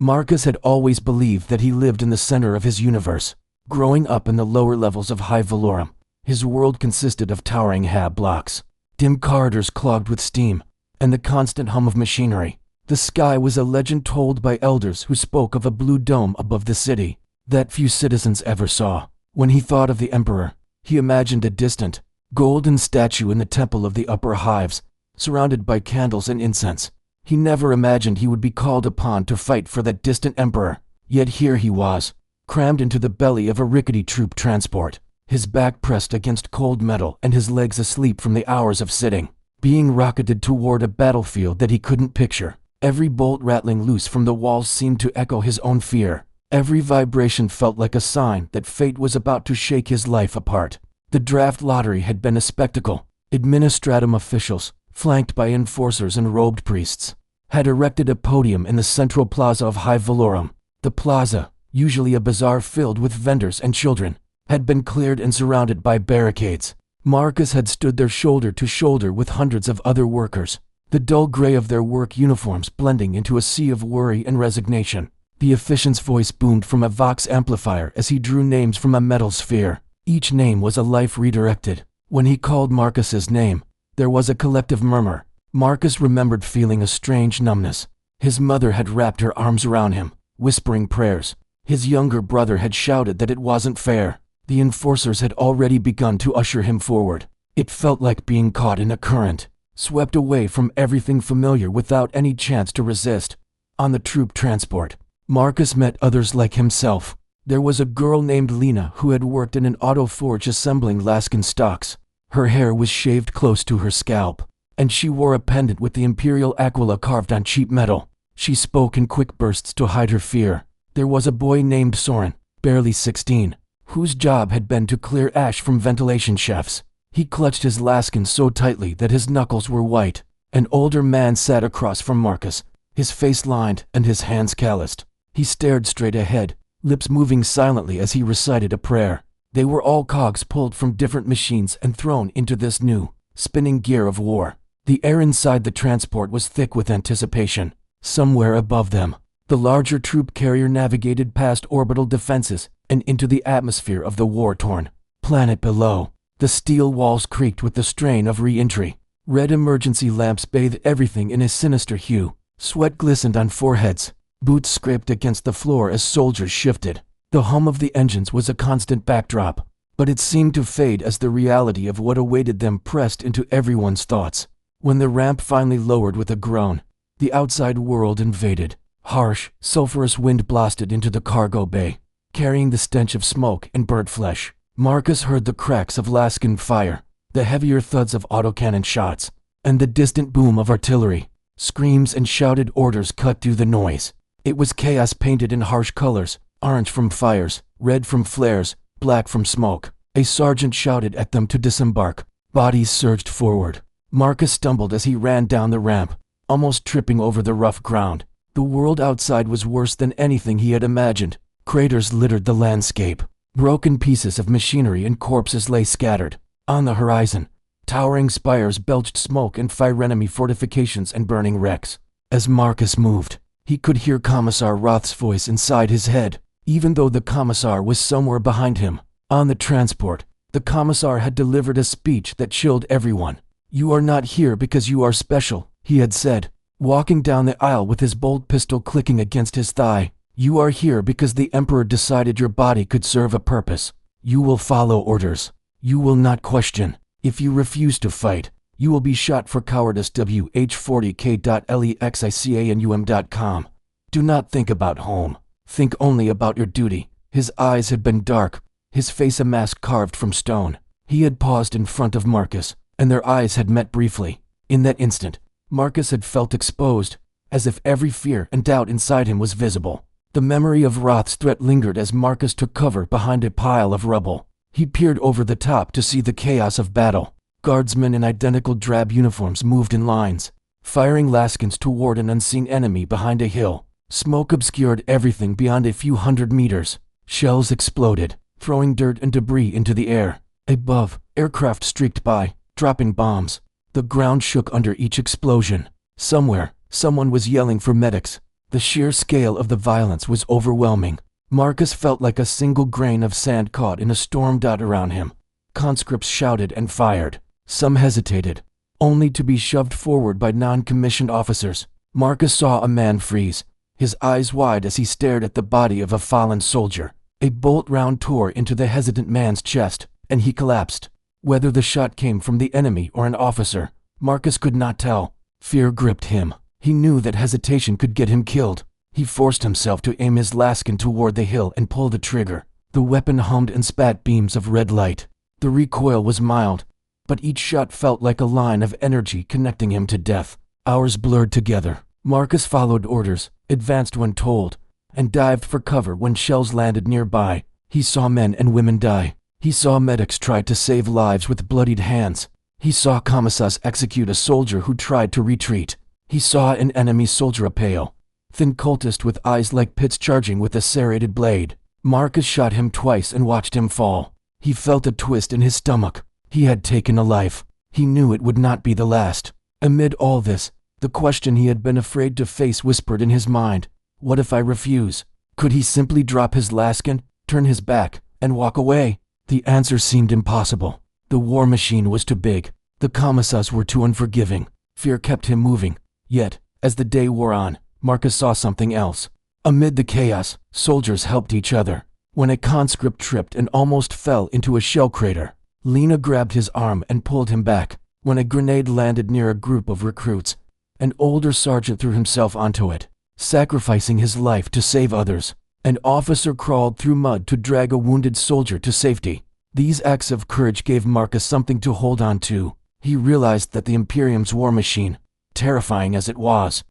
Marcus had always believed that he lived in the center of his universe. Growing up in the lower levels of Hive Valorum, his world consisted of towering hab blocks, dim corridors clogged with steam, and the constant hum of machinery. The sky was a legend told by elders who spoke of a blue dome above the city that few citizens ever saw. When he thought of the Emperor, he imagined a distant, golden statue in the temple of the upper hives, surrounded by candles and incense. He never imagined he would be called upon to fight for that distant emperor, yet here he was, crammed into the belly of a rickety troop transport, his back pressed against cold metal and his legs asleep from the hours of sitting, being rocketed toward a battlefield that he couldn't picture. Every bolt rattling loose from the walls seemed to echo his own fear. Every vibration felt like a sign that fate was about to shake his life apart. The draft lottery had been a spectacle. Administratum officials, flanked by enforcers and robed priests, had erected a podium in the central plaza of Hive Valorum. The plaza, usually a bazaar filled with vendors and children, had been cleared and surrounded by barricades. Marcus had stood there shoulder to shoulder with hundreds of other workers, the dull gray of their work uniforms blending into a sea of worry and resignation. The officiant's voice boomed from a vox amplifier as he drew names from a metal sphere. Each name was a life redirected. When he called Marcus's name, there was a collective murmur. Marcus remembered feeling a strange numbness. His mother had wrapped her arms around him, whispering prayers. His younger brother had shouted that it wasn't fair. The enforcers had already begun to usher him forward. It felt like being caught in a current, swept away from everything familiar without any chance to resist. On the troop transport, Marcus met others like himself. There was a girl named Lena who had worked in an auto forge assembling Laskin stocks. Her hair was shaved close to her scalp, and she wore a pendant with the Imperial Aquila carved on cheap metal. She spoke in quick bursts to hide her fear. There was a boy named Soren, barely 16, whose job had been to clear ash from ventilation shafts. He clutched his Laskin so tightly that his knuckles were white. An older man sat across from Marcus, his face lined and his hands calloused. He stared straight ahead, lips moving silently as he recited a prayer. They were all cogs pulled from different machines and thrown into this new, spinning gear of war. The air inside the transport was thick with anticipation. Somewhere above them, the larger troop carrier navigated past orbital defenses and into the atmosphere of the war-torn planet below. The steel walls creaked with the strain of re-entry. Red emergency lamps bathed everything in a sinister hue. Sweat glistened on foreheads. Boots scraped against the floor as soldiers shifted. The hum of the engines was a constant backdrop, but it seemed to fade as the reality of what awaited them pressed into everyone's thoughts. When the ramp finally lowered with a groan, the outside world invaded. Harsh, sulfurous wind blasted into the cargo bay, carrying the stench of smoke and burnt flesh. Marcus heard the cracks of Laskin fire, the heavier thuds of autocannon shots, and the distant boom of artillery. Screams and shouted orders cut through the noise. It was chaos painted in harsh colors, orange from fires, red from flares, black from smoke. A sergeant shouted at them to disembark. Bodies surged forward. Marcus stumbled as he ran down the ramp, almost tripping over the rough ground. The world outside was worse than anything he had imagined. Craters littered the landscape. Broken pieces of machinery and corpses lay scattered. On the horizon, towering spires belched smoke and fire enemy fortifications and burning wrecks. As Marcus moved, he could hear Commissar Roth's voice inside his head, even though the Commissar was somewhere behind him. On the transport, the Commissar had delivered a speech that chilled everyone. "You are not here because you are special," he had said, walking down the aisle with his bolt pistol clicking against his thigh. "You are here because the Emperor decided your body could serve a purpose. You will follow orders. You will not question. If you refuse to fight, you will be shot for cowardice. WH40K.LEXICANUM.com. Do not think about home. Think only about your duty." His eyes had been dark, his face a mask carved from stone. He had paused in front of Marcus, and their eyes had met briefly. In that instant, Marcus had felt exposed, as if every fear and doubt inside him was visible. The memory of Roth's threat lingered as Marcus took cover behind a pile of rubble. He peered over the top to see the chaos of battle. Guardsmen in identical drab uniforms moved in lines, firing Laskins toward an unseen enemy behind a hill. Smoke obscured everything beyond a few hundred meters. Shells exploded, throwing dirt and debris into the air. Above, aircraft streaked by, dropping bombs. The ground shook under each explosion. Somewhere, someone was yelling for medics. The sheer scale of the violence was overwhelming. Marcus felt like a single grain of sand caught in a storm around him. Conscripts shouted and fired. Some hesitated, only to be shoved forward by non-commissioned officers. Marcus saw a man freeze, his eyes wide as he stared at the body of a fallen soldier. A bolt round tore into the hesitant man's chest, and he collapsed. Whether the shot came from the enemy or an officer, Marcus could not tell. Fear gripped him. He knew that hesitation could get him killed. He forced himself to aim his laskin toward the hill and pull the trigger. The weapon hummed and spat beams of red light. The recoil was mild, but each shot felt like a line of energy connecting him to death. Hours blurred together. Marcus followed orders, advanced when told, and dived for cover when shells landed nearby. He saw men and women die. He saw medics try to save lives with bloodied hands. He saw commissars execute a soldier who tried to retreat. He saw an enemy soldier, a pale, thin cultist with eyes like pits charging with a serrated blade. Marcus shot him twice and watched him fall. He felt a twist in his stomach. He had taken a life. He knew it would not be the last. Amid all this, the question he had been afraid to face whispered in his mind. What if I refuse? Could he simply drop his laskin, turn his back, and walk away? The answer seemed impossible. The war machine was too big. The commissars were too unforgiving. Fear kept him moving. Yet, as the day wore on, Marcus saw something else. Amid the chaos, soldiers helped each other. When a conscript tripped and almost fell into a shell crater, Lena grabbed his arm and pulled him back. When a grenade landed near a group of recruits, an older sergeant threw himself onto it, sacrificing his life to save others. An officer crawled through mud to drag a wounded soldier to safety. These acts of courage gave Marcus something to hold on to. He realized that the Imperium's war machine, terrifying as it was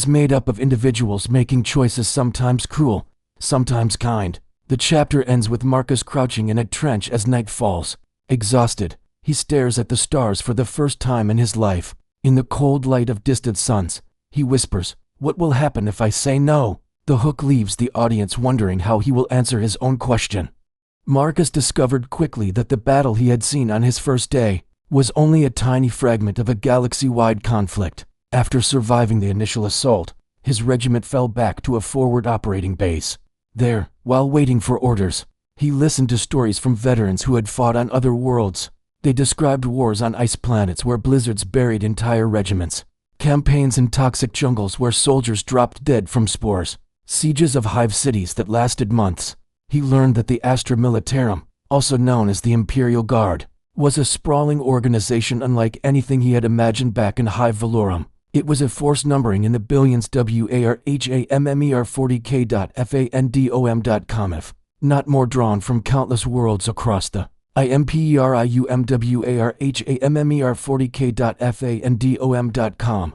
made up of individuals making choices sometimes cruel, sometimes kind. The chapter ends with Marcus crouching in a trench as night falls. Exhausted, he stares at the stars for the first time in his life. In the cold light of distant suns, he whispers, "What will happen if I say no?" The hook leaves the audience wondering how he will answer his own question. Marcus discovered quickly that the battle he had seen on his first day was only a tiny fragment of a galaxy-wide conflict. After surviving the initial assault, his regiment fell back to a forward operating base. There, while waiting for orders, he listened to stories from veterans who had fought on other worlds. They described wars on ice planets where blizzards buried entire regiments, campaigns in toxic jungles where soldiers dropped dead from spores, sieges of hive cities that lasted months. He learned that the Astra Militarum, also known as the Imperial Guard, was a sprawling organization unlike anything he had imagined back in Hive Valorum. It was a force numbering in the billions. Warhammer 40K.fandom.com, if not more, drawn from countless worlds across the Imperium 40K.fandom.com.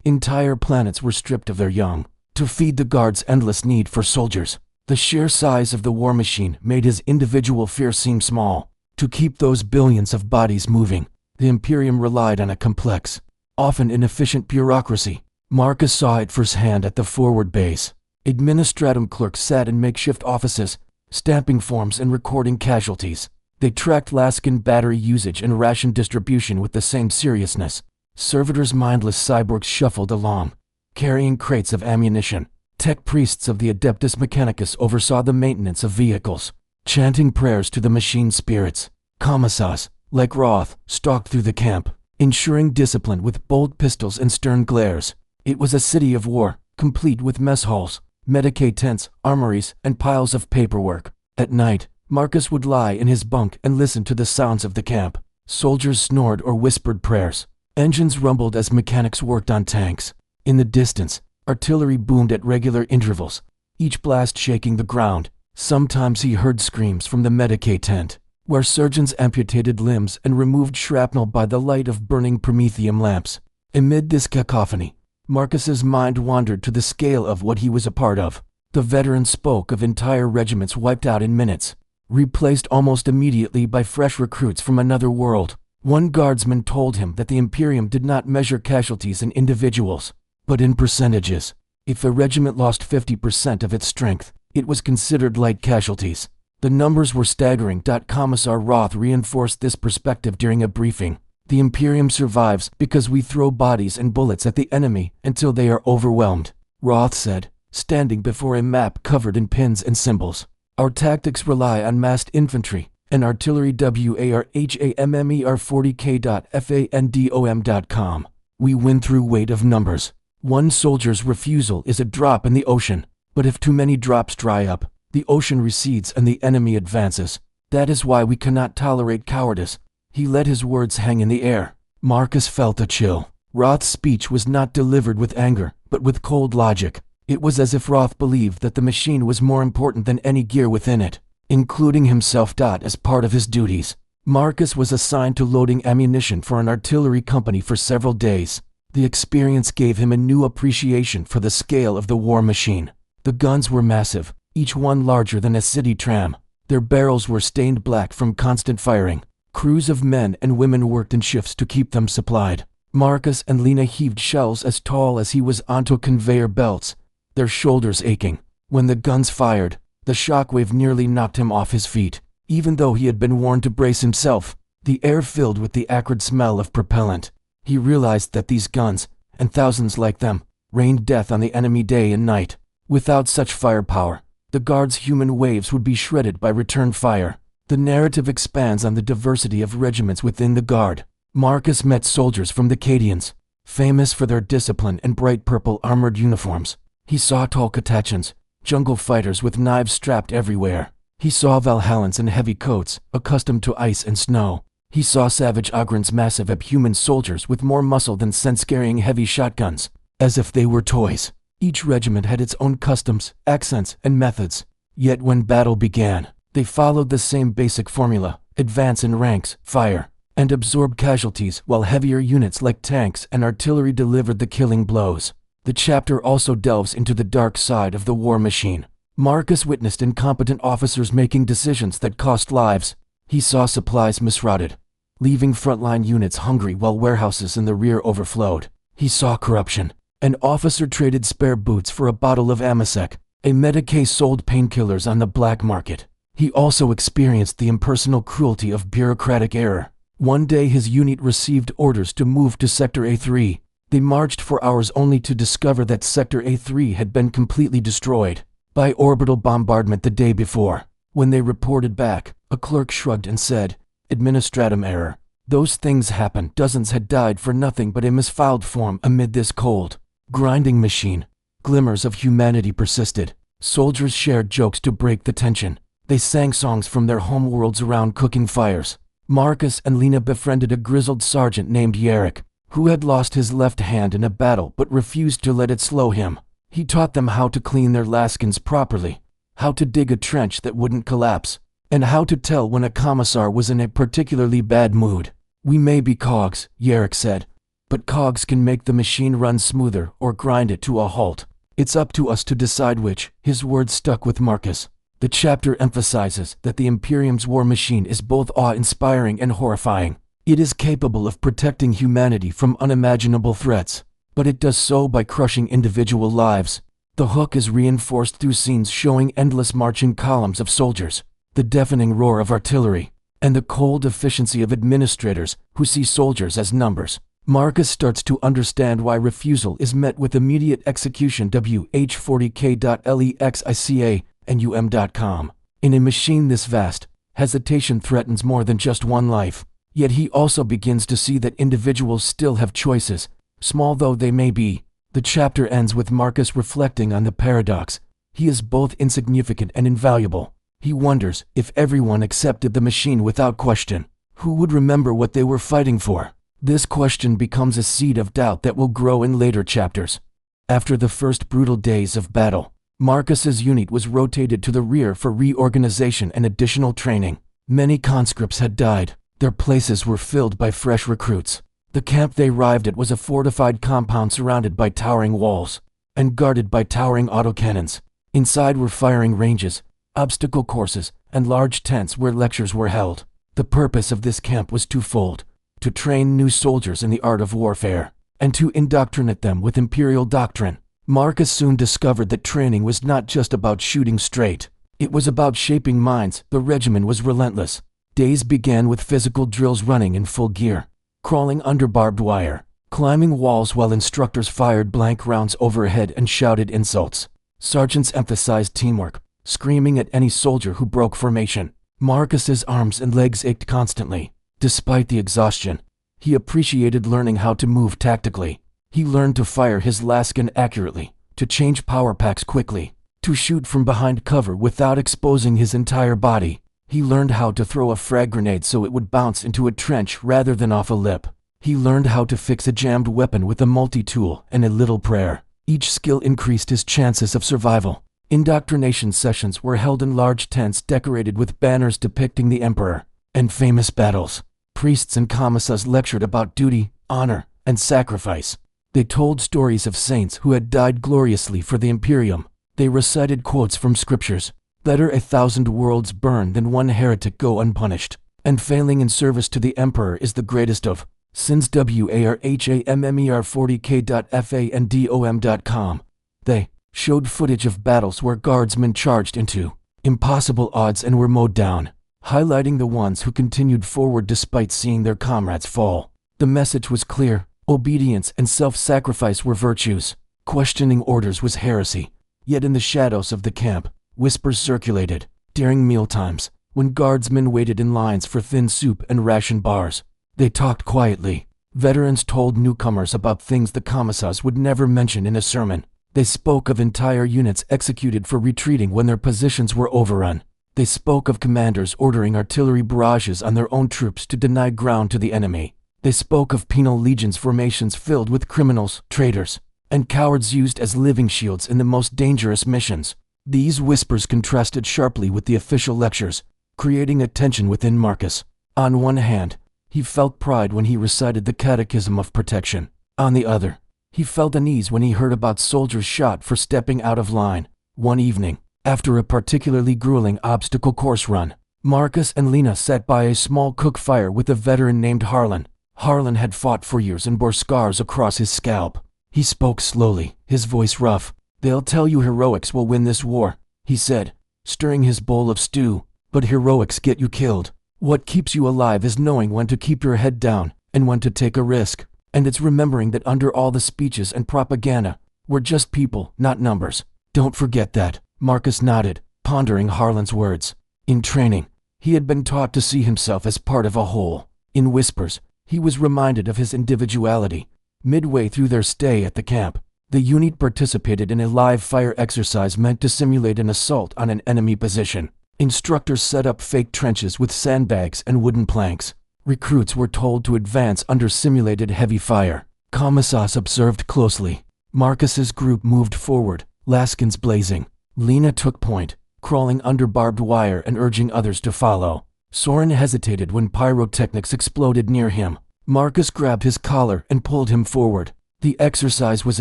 Entire planets were stripped of their young to feed the Guard's endless need for soldiers. The sheer size of the war machine made his individual fear seem small. To keep those billions of bodies moving, the Imperium relied on a complex, often inefficient bureaucracy. Marcus saw it firsthand at the forward base. Administratum clerks sat in makeshift offices, stamping forms and recording casualties. They tracked laskin battery usage and ration distribution with the same seriousness. Servitors' mindless cyborgs shuffled along, carrying crates of ammunition. Tech priests of the Adeptus Mechanicus oversaw the maintenance of vehicles, chanting prayers to the machine spirits. Commissars, like Roth, stalked through the camp, ensuring discipline with bold pistols and stern glares. It was a city of war, complete with mess halls, Medicaid tents, armories, and piles of paperwork. At night, Marcus would lie in his bunk and listen to the sounds of the camp. Soldiers snored or whispered prayers. Engines rumbled as mechanics worked on tanks. In the distance, artillery boomed at regular intervals, each blast shaking the ground. Sometimes he heard screams from the Medicaid tent, where surgeons amputated limbs and removed shrapnel by the light of burning promethium lamps. Amid this cacophony, Marcus's mind wandered to the scale of what he was a part of. The veteran spoke of entire regiments wiped out in minutes, replaced almost immediately by fresh recruits from another world. One guardsman told him that the Imperium did not measure casualties in individuals, but in percentages. If a regiment lost 50% of its strength, it was considered light casualties. The numbers were staggering. Commissar Roth reinforced this perspective during a briefing. The Imperium survives because we throw bodies and bullets at the enemy until they are overwhelmed, Roth said. standing before a map covered in pins and symbols. Our tactics rely on massed infantry and artillery. Warhammer 40K.fandom.com. We win through weight of numbers. One soldier's refusal is a drop in the ocean, but if too many drops dry up, the ocean recedes and the enemy advances. That is why we cannot tolerate cowardice. He let his words hang in the air. Marcus felt a chill. Roth's speech was not delivered with anger, but with cold logic. It was as if Roth believed that the machine was more important than any gear within it, including himself. As part of his duties, Marcus was assigned to loading ammunition for an artillery company for several days. The experience gave him a new appreciation for the scale of the war machine. The guns were massive, each one larger than a city tram. Their barrels were stained black from constant firing. Crews of men and women worked in shifts to keep them supplied. Marcus and Lena heaved shells as tall as he was onto conveyor belts, their shoulders aching. When the guns fired, the shockwave nearly knocked him off his feet. Even though he had been warned to brace himself, the air filled with the acrid smell of propellant. He realized that these guns, and thousands like them, rained death on the enemy day and night. Without such firepower, the Guard's human waves would be shredded by return fire. The narrative expands on the diversity of regiments within the Guard. Marcus met soldiers from the Cadians, famous for their discipline and bright purple armored uniforms. He saw tall Catachans, jungle fighters with knives strapped everywhere. He saw Valhallans in heavy coats, accustomed to ice and snow. He saw savage Ogrins, massive abhuman soldiers with more muscle than sense, carrying heavy shotguns, as if they were toys. Each regiment had its own customs, accents, and methods. Yet when battle began, they followed the same basic formula: advance in ranks, fire, and absorb casualties, while heavier units like tanks and artillery delivered the killing blows. The chapter also delves into the dark side of the war machine. Marcus witnessed incompetent officers making decisions that cost lives. He saw supplies misrouted, leaving frontline units hungry while warehouses in the rear overflowed. He saw corruption. An officer traded spare boots for a bottle of Amasec. A Medicaid sold painkillers on the black market. He also experienced the impersonal cruelty of bureaucratic error. One day his unit received orders to move to Sector A3. They marched for hours only to discover that Sector A3 had been completely destroyed by orbital bombardment the day before. When they reported back, a clerk shrugged and said, "Administratum error. Those things happen." Dozens had died for nothing but a misfiled form amid this cold, grinding machine. Glimmers of humanity persisted. Soldiers shared jokes to break the tension. They sang songs from their home worlds around cooking fires. Marcus and Lena befriended a grizzled sergeant named Yarrick, who had lost his left hand in a battle but refused to let it slow him. He taught them how to clean their laskins properly, how to dig a trench that wouldn't collapse, and how to tell when a commissar was in a particularly bad mood. "We may be cogs," Yarrick said, "but cogs can make the machine run smoother or grind it to a halt. It's up to us to decide which." His words stuck with Marcus. The chapter emphasizes that the Imperium's war machine is both awe-inspiring and horrifying. It is capable of protecting humanity from unimaginable threats, but it does so by crushing individual lives. The hook is reinforced through scenes showing endless marching columns of soldiers, the deafening roar of artillery, and the cold efficiency of administrators who see soldiers as numbers. Marcus starts to understand why refusal is met with immediate execution. WH40K.lexica and um.com. In a machine this vast, hesitation threatens more than just one life. Yet he also begins to see that individuals still have choices, small though they may be. The chapter ends with Marcus reflecting on the paradox. He is both insignificant and invaluable. He wonders, if everyone accepted the machine without question, who would remember what they were fighting for? This question becomes a seed of doubt that will grow in later chapters. After the first brutal days of battle, Marcus's unit was rotated to the rear for reorganization and additional training. Many conscripts had died. Their places were filled by fresh recruits. The camp they arrived at was a fortified compound surrounded by towering walls and guarded by towering autocannons. Inside were firing ranges, obstacle courses, and large tents where lectures were held. The purpose of this camp was twofold: to train new soldiers in the art of warfare, and to indoctrinate them with imperial doctrine. Marcus soon discovered that training was not just about shooting straight. It was about shaping minds. The regimen was relentless. Days began with physical drills running in full gear, crawling under barbed wire, climbing walls while instructors fired blank rounds overhead and shouted insults. Sergeants emphasized teamwork, screaming at any soldier who broke formation. Marcus's arms and legs ached constantly. Despite the exhaustion, he appreciated learning how to move tactically. He learned to fire his laskin accurately, to change power packs quickly, to shoot from behind cover without exposing his entire body. He learned how to throw a frag grenade so it would bounce into a trench rather than off a lip. He learned how to fix a jammed weapon with a multi-tool and a little prayer. Each skill increased his chances of survival. Indoctrination sessions were held in large tents decorated with banners depicting the Emperor and famous battles. Priests and commissars lectured about duty, honor, and sacrifice. They told stories of saints who had died gloriously for the Imperium. They recited quotes from scriptures. Better 1,000 worlds burn than one heretic go unpunished, and failing in service to the Emperor is the greatest of sins. Warhammer 40K.fandom.com. They showed footage of battles where guardsmen charged into impossible odds and were mowed down, highlighting the ones who continued forward despite seeing their comrades fall. The message was clear: obedience and self-sacrifice were virtues. Questioning orders was heresy. Yet in the shadows of the camp, whispers circulated. During mealtimes, when guardsmen waited in lines for thin soup and ration bars, they talked quietly. Veterans told newcomers about things the commissars would never mention in a sermon. They spoke of entire units executed for retreating when their positions were overrun. They spoke of commanders ordering artillery barrages on their own troops to deny ground to the enemy. They spoke of penal legions formations filled with criminals, traitors, and cowards used as living shields in the most dangerous missions. These whispers contrasted sharply with the official lectures, creating a tension within Marcus. On one hand, he felt pride when he recited the Catechism of Protection. On the other, he felt unease when he heard about soldiers shot for stepping out of line. One evening, after a particularly grueling obstacle course run, Marcus and Lena sat by a small cook fire with a veteran named Harlan. Harlan had fought for years and bore scars across his scalp. He spoke slowly, his voice rough. "They'll tell you heroics will win this war," he said, stirring his bowl of stew, "but heroics get you killed. What keeps you alive is knowing when to keep your head down and when to take a risk. And it's remembering that under all the speeches and propaganda, we're just people, not numbers. Don't forget that." Marcus nodded, pondering Harlan's words. In training, he had been taught to see himself as part of a whole. In whispers, he was reminded of his individuality. Midway through their stay at the camp, the unit participated in a live fire exercise meant to simulate an assault on an enemy position. Instructors set up fake trenches with sandbags and wooden planks. Recruits were told to advance under simulated heavy fire. Commissars observed closely. Marcus's group moved forward, laskins blazing. Lena took point, crawling under barbed wire and urging others to follow. Soren hesitated when pyrotechnics exploded near him. Marcus grabbed his collar and pulled him forward. The exercise was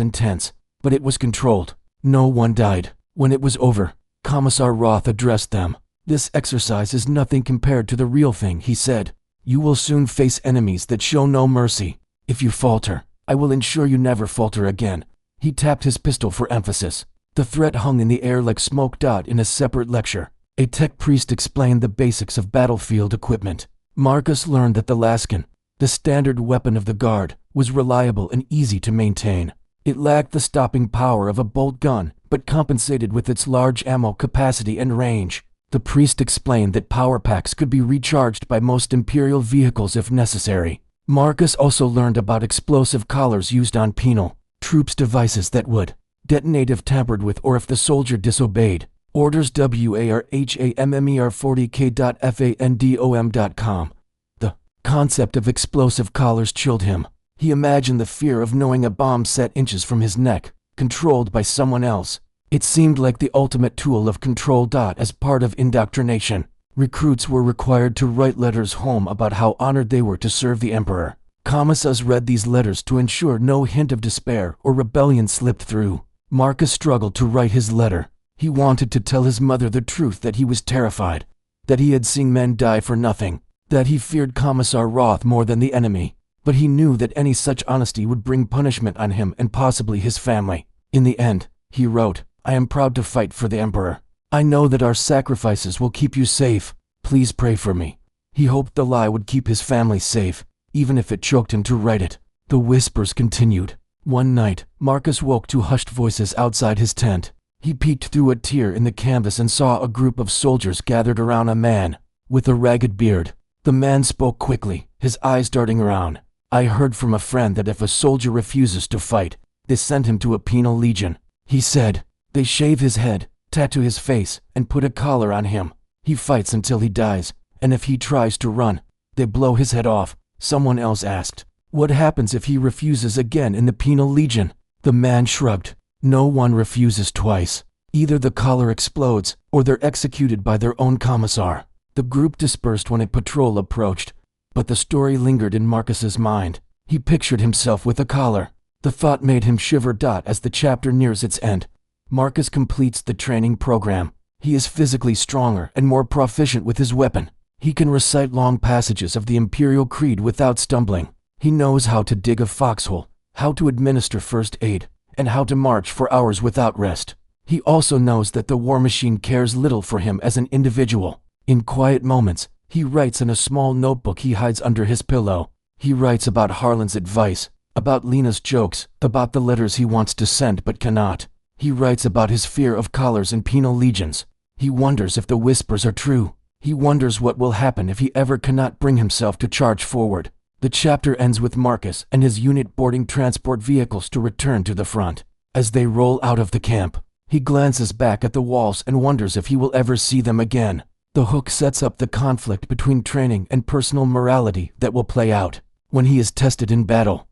intense, but it was controlled. No one died. When it was over, Commissar Roth addressed them. "This exercise is nothing compared to the real thing," he said. "You will soon face enemies that show no mercy. If you falter, I will ensure you never falter again." He tapped his pistol for emphasis. The threat hung in the air like smoke. In a separate lecture, a tech priest explained the basics of battlefield equipment. Marcus learned that the laskin, the standard weapon of the guard, was reliable and easy to maintain. It lacked the stopping power of a bolt gun, but compensated with its large ammo capacity and range. The priest explained that power packs could be recharged by most Imperial vehicles if necessary. Marcus also learned about explosive collars used on penal troops, devices that would detonate if tampered with or if the soldier disobeyed. Orders. Warhammer 40K.fandom.com. The concept of explosive collars chilled him. He imagined the fear of knowing a bomb set inches from his neck, controlled by someone else. It seemed like the ultimate tool of control. As part of indoctrination, recruits were required to write letters home about how honored they were to serve the Emperor. Commissars read these letters to ensure no hint of despair or rebellion slipped through. Marcus struggled to write his letter. He wanted to tell his mother the truth, that he was terrified, that he had seen men die for nothing, that he feared Commissar Roth more than the enemy. But he knew that any such honesty would bring punishment on him and possibly his family. In the end, he wrote, "I am proud to fight for the Emperor. I know that our sacrifices will keep you safe. Please pray for me." He hoped the lie would keep his family safe, even if it choked him to write it. The whispers continued. One night, Marcus woke to hushed voices outside his tent. He peeked through a tear in the canvas and saw a group of soldiers gathered around a man with a ragged beard. The man spoke quickly, his eyes darting around. "I heard from a friend that if a soldier refuses to fight, they send him to a penal legion," he said. "They shave his head, tattoo his face, and put a collar on him. He fights until he dies, and if he tries to run, they blow his head off." Someone else asked, "What happens if he refuses again in the penal legion?" The man shrugged. "No one refuses twice. Either the collar explodes, or they're executed by their own commissar." The group dispersed when a patrol approached, but the story lingered in Marcus's mind. He pictured himself with a collar. The thought made him shiver. As the chapter nears its end, Marcus completes the training program. He is physically stronger and more proficient with his weapon. He can recite long passages of the Imperial Creed without stumbling. He knows how to dig a foxhole, how to administer first aid, and how to march for hours without rest. He also knows that the war machine cares little for him as an individual. In quiet moments, he writes in a small notebook he hides under his pillow. He writes about Harlan's advice, about Lena's jokes, about the letters he wants to send but cannot. He writes about his fear of collars and penal legions. He wonders if the whispers are true. He wonders what will happen if he ever cannot bring himself to charge forward. The chapter ends with Marcus and his unit boarding transport vehicles to return to the front. As they roll out of the camp, he glances back at the walls and wonders if he will ever see them again. The hook sets up the conflict between training and personal morality that will play out when he is tested in battle.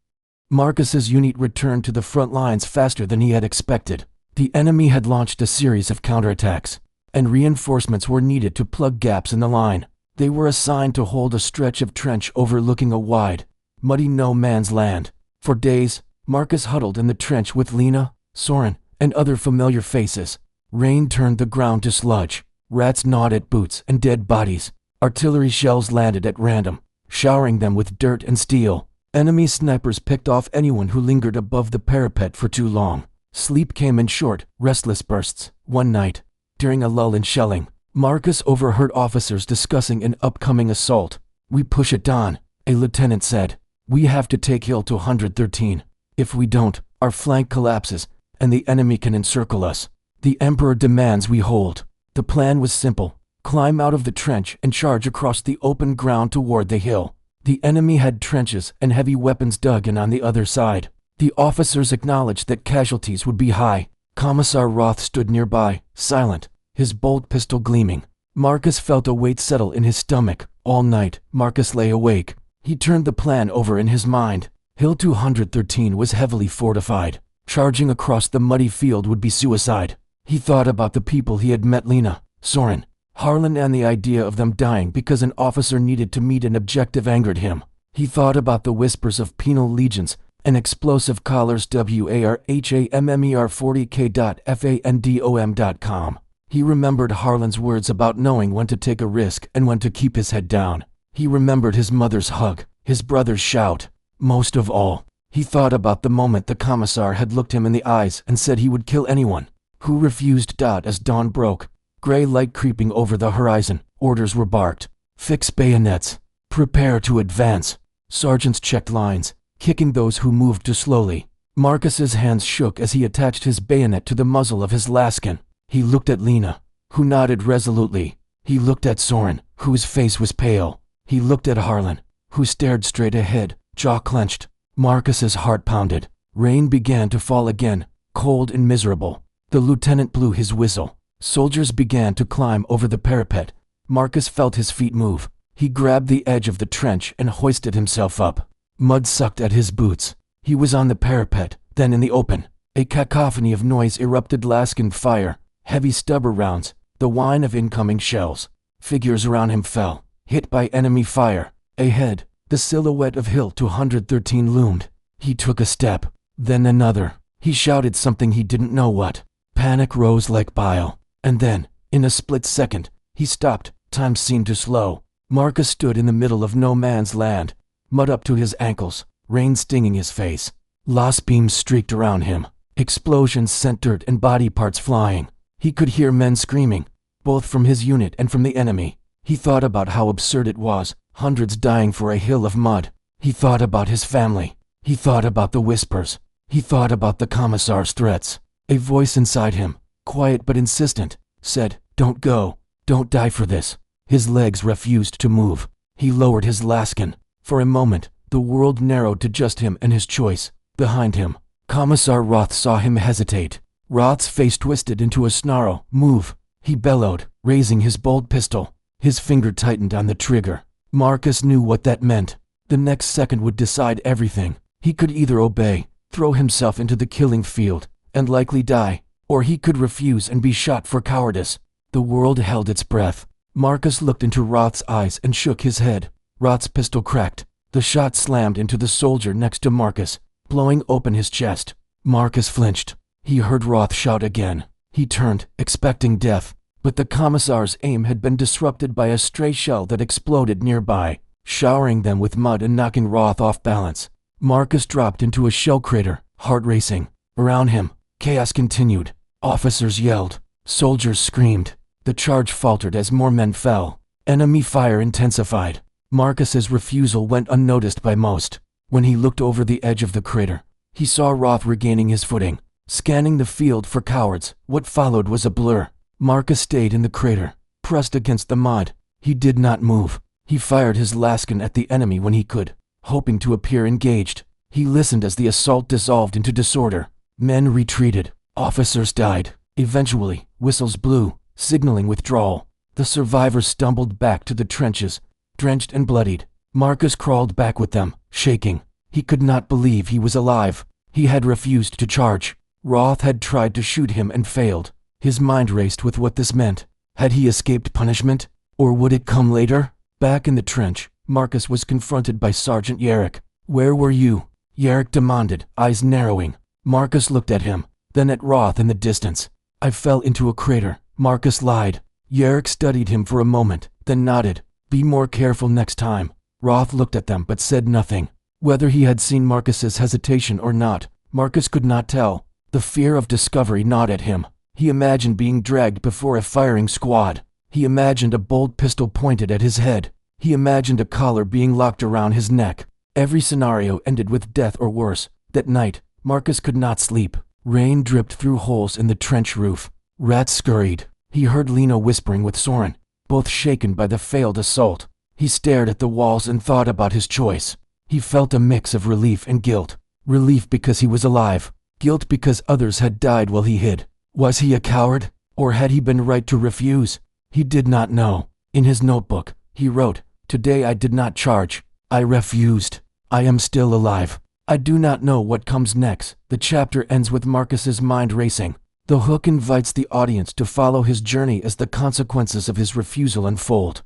Marcus's unit returned to the front lines faster than he had expected. The enemy had launched a series of counterattacks, and reinforcements were needed to plug gaps in the line. They were assigned to hold a stretch of trench overlooking a wide, muddy no man's land. For days, Marcus huddled in the trench with Lena, Soren, and other familiar faces. Rain turned the ground to sludge. Rats gnawed at boots and dead bodies. Artillery shells landed at random, showering them with dirt and steel. Enemy snipers picked off anyone who lingered above the parapet for too long. Sleep came in short, restless bursts. One night, during a lull in shelling, Marcus overheard officers discussing an upcoming assault. "We push at dawn," a lieutenant said. "We have to take Hill to 113. If we don't, our flank collapses, and the enemy can encircle us. The Emperor demands we hold." The plan was simple: climb out of the trench and charge across the open ground toward the hill. The enemy had trenches and heavy weapons dug in on the other side. The officers acknowledged that casualties would be high. Commissar Roth stood nearby, silent, his bolt pistol gleaming. Marcus felt a weight settle in his stomach. All night, Marcus lay awake. He turned the plan over in his mind. Hill 213 was heavily fortified. Charging across the muddy field would be suicide. He thought about the people he had met: Lena, Soren, Harlan, and the idea of them dying because an officer needed to meet an objective angered him. He thought about the whispers of penal legions and explosive collars: WARHAMMER 40K.FANDOM.com. He remembered Harlan's words about knowing when to take a risk and when to keep his head down. He remembered his mother's hug, his brother's shout. Most of all, he thought about the moment the commissar had looked him in the eyes and said he would kill anyone who refused. As dawn broke, gray light creeping over the horizon, orders were barked. "Fix bayonets. Prepare to advance." Sergeants checked lines, kicking those who moved too slowly. Marcus's hands shook as he attached his bayonet to the muzzle of his laskin. He looked at Lena, who nodded resolutely. He looked at Soren, whose face was pale. He looked at Harlan, who stared straight ahead, jaw clenched. Marcus's heart pounded. Rain began to fall again, cold and miserable. The lieutenant blew his whistle. Soldiers began to climb over the parapet. Marcus felt his feet move. He grabbed the edge of the trench and hoisted himself up. Mud sucked at his boots. He was on the parapet, then in the open. A cacophony of noise erupted: laskin fire, heavy stubber rounds, the whine of incoming shells. Figures around him fell, hit by enemy fire. Ahead, the silhouette of Hill 213 loomed. He took a step, then another. He shouted something he didn't know what. Panic rose like bile. And then, in a split second, he stopped. Time seemed to slow. Marcus stood in the middle of no man's land, mud up to his ankles, rain stinging his face. Lost beams streaked around him. Explosions sent dirt and body parts flying. He could hear men screaming, both from his unit and from the enemy. He thought about how absurd it was, hundreds dying for a hill of mud. He thought about his family. He thought about the whispers. He thought about the commissar's threats. A voice inside him, quiet but insistent, said, "Don't go. Don't die for this." His legs refused to move. He lowered his lascan. For a moment, the world narrowed to just him and his choice. Behind him, Commissar Roth saw him hesitate. Roth's face twisted into a snarl. "Move," he bellowed, raising his bolt pistol. His finger tightened on the trigger. Marcus knew what that meant. The next second would decide everything. He could either obey, throw himself into the killing field, and likely die, or he could refuse and be shot for cowardice. The world held its breath. Marcus looked into Roth's eyes and shook his head. Roth's pistol cracked. The shot slammed into the soldier next to Marcus, blowing open his chest. Marcus flinched. He heard Roth shout again. He turned, expecting death, but the commissar's aim had been disrupted by a stray shell that exploded nearby, showering them with mud and knocking Roth off balance. Marcus dropped into a shell crater, heart racing. Around him, chaos continued. Officers yelled. Soldiers screamed. The charge faltered as more men fell. Enemy fire intensified. Marcus's refusal went unnoticed by most. When he looked over the edge of the crater, he saw Roth regaining his footing, scanning the field for cowards. What followed was a blur. Marcus stayed in the crater, pressed against the mud. He did not move. He fired his lascan at the enemy when he could, hoping to appear engaged. He listened as the assault dissolved into disorder. Men retreated. Officers died. Eventually, whistles blew, signaling withdrawal. The survivors stumbled back to the trenches, drenched and bloodied. Marcus crawled back with them, shaking. He could not believe he was alive. He had refused to charge. Roth had tried to shoot him and failed. His mind raced with what this meant. Had he escaped punishment? Or would it come later? Back in the trench, Marcus was confronted by Sergeant Yarrick. "Where were you?" Yarrick demanded, eyes narrowing. Marcus looked at him, then at Roth in the distance. "I fell into a crater," Marcus lied. Yarrick studied him for a moment, then nodded. "Be more careful next time." Roth looked at them but said nothing. Whether he had seen Marcus's hesitation or not, Marcus could not tell. The fear of discovery gnawed at him. He imagined being dragged before a firing squad. He imagined a bolt pistol pointed at his head. He imagined a collar being locked around his neck. Every scenario ended with death or worse. That night, Marcus could not sleep. Rain dripped through holes in the trench roof. Rats scurried. He heard Lena whispering with Soren, both shaken by the failed assault. He stared at the walls and thought about his choice. He felt a mix of relief and guilt. Relief because he was alive. Guilt because others had died while he hid. Was he a coward? Or had he been right to refuse? He did not know. In his notebook, he wrote, "Today I did not charge. I refused. I am still alive. I do not know what comes next." The chapter ends with Marcus's mind racing. The hook invites the audience to follow his journey as the consequences of his refusal unfold.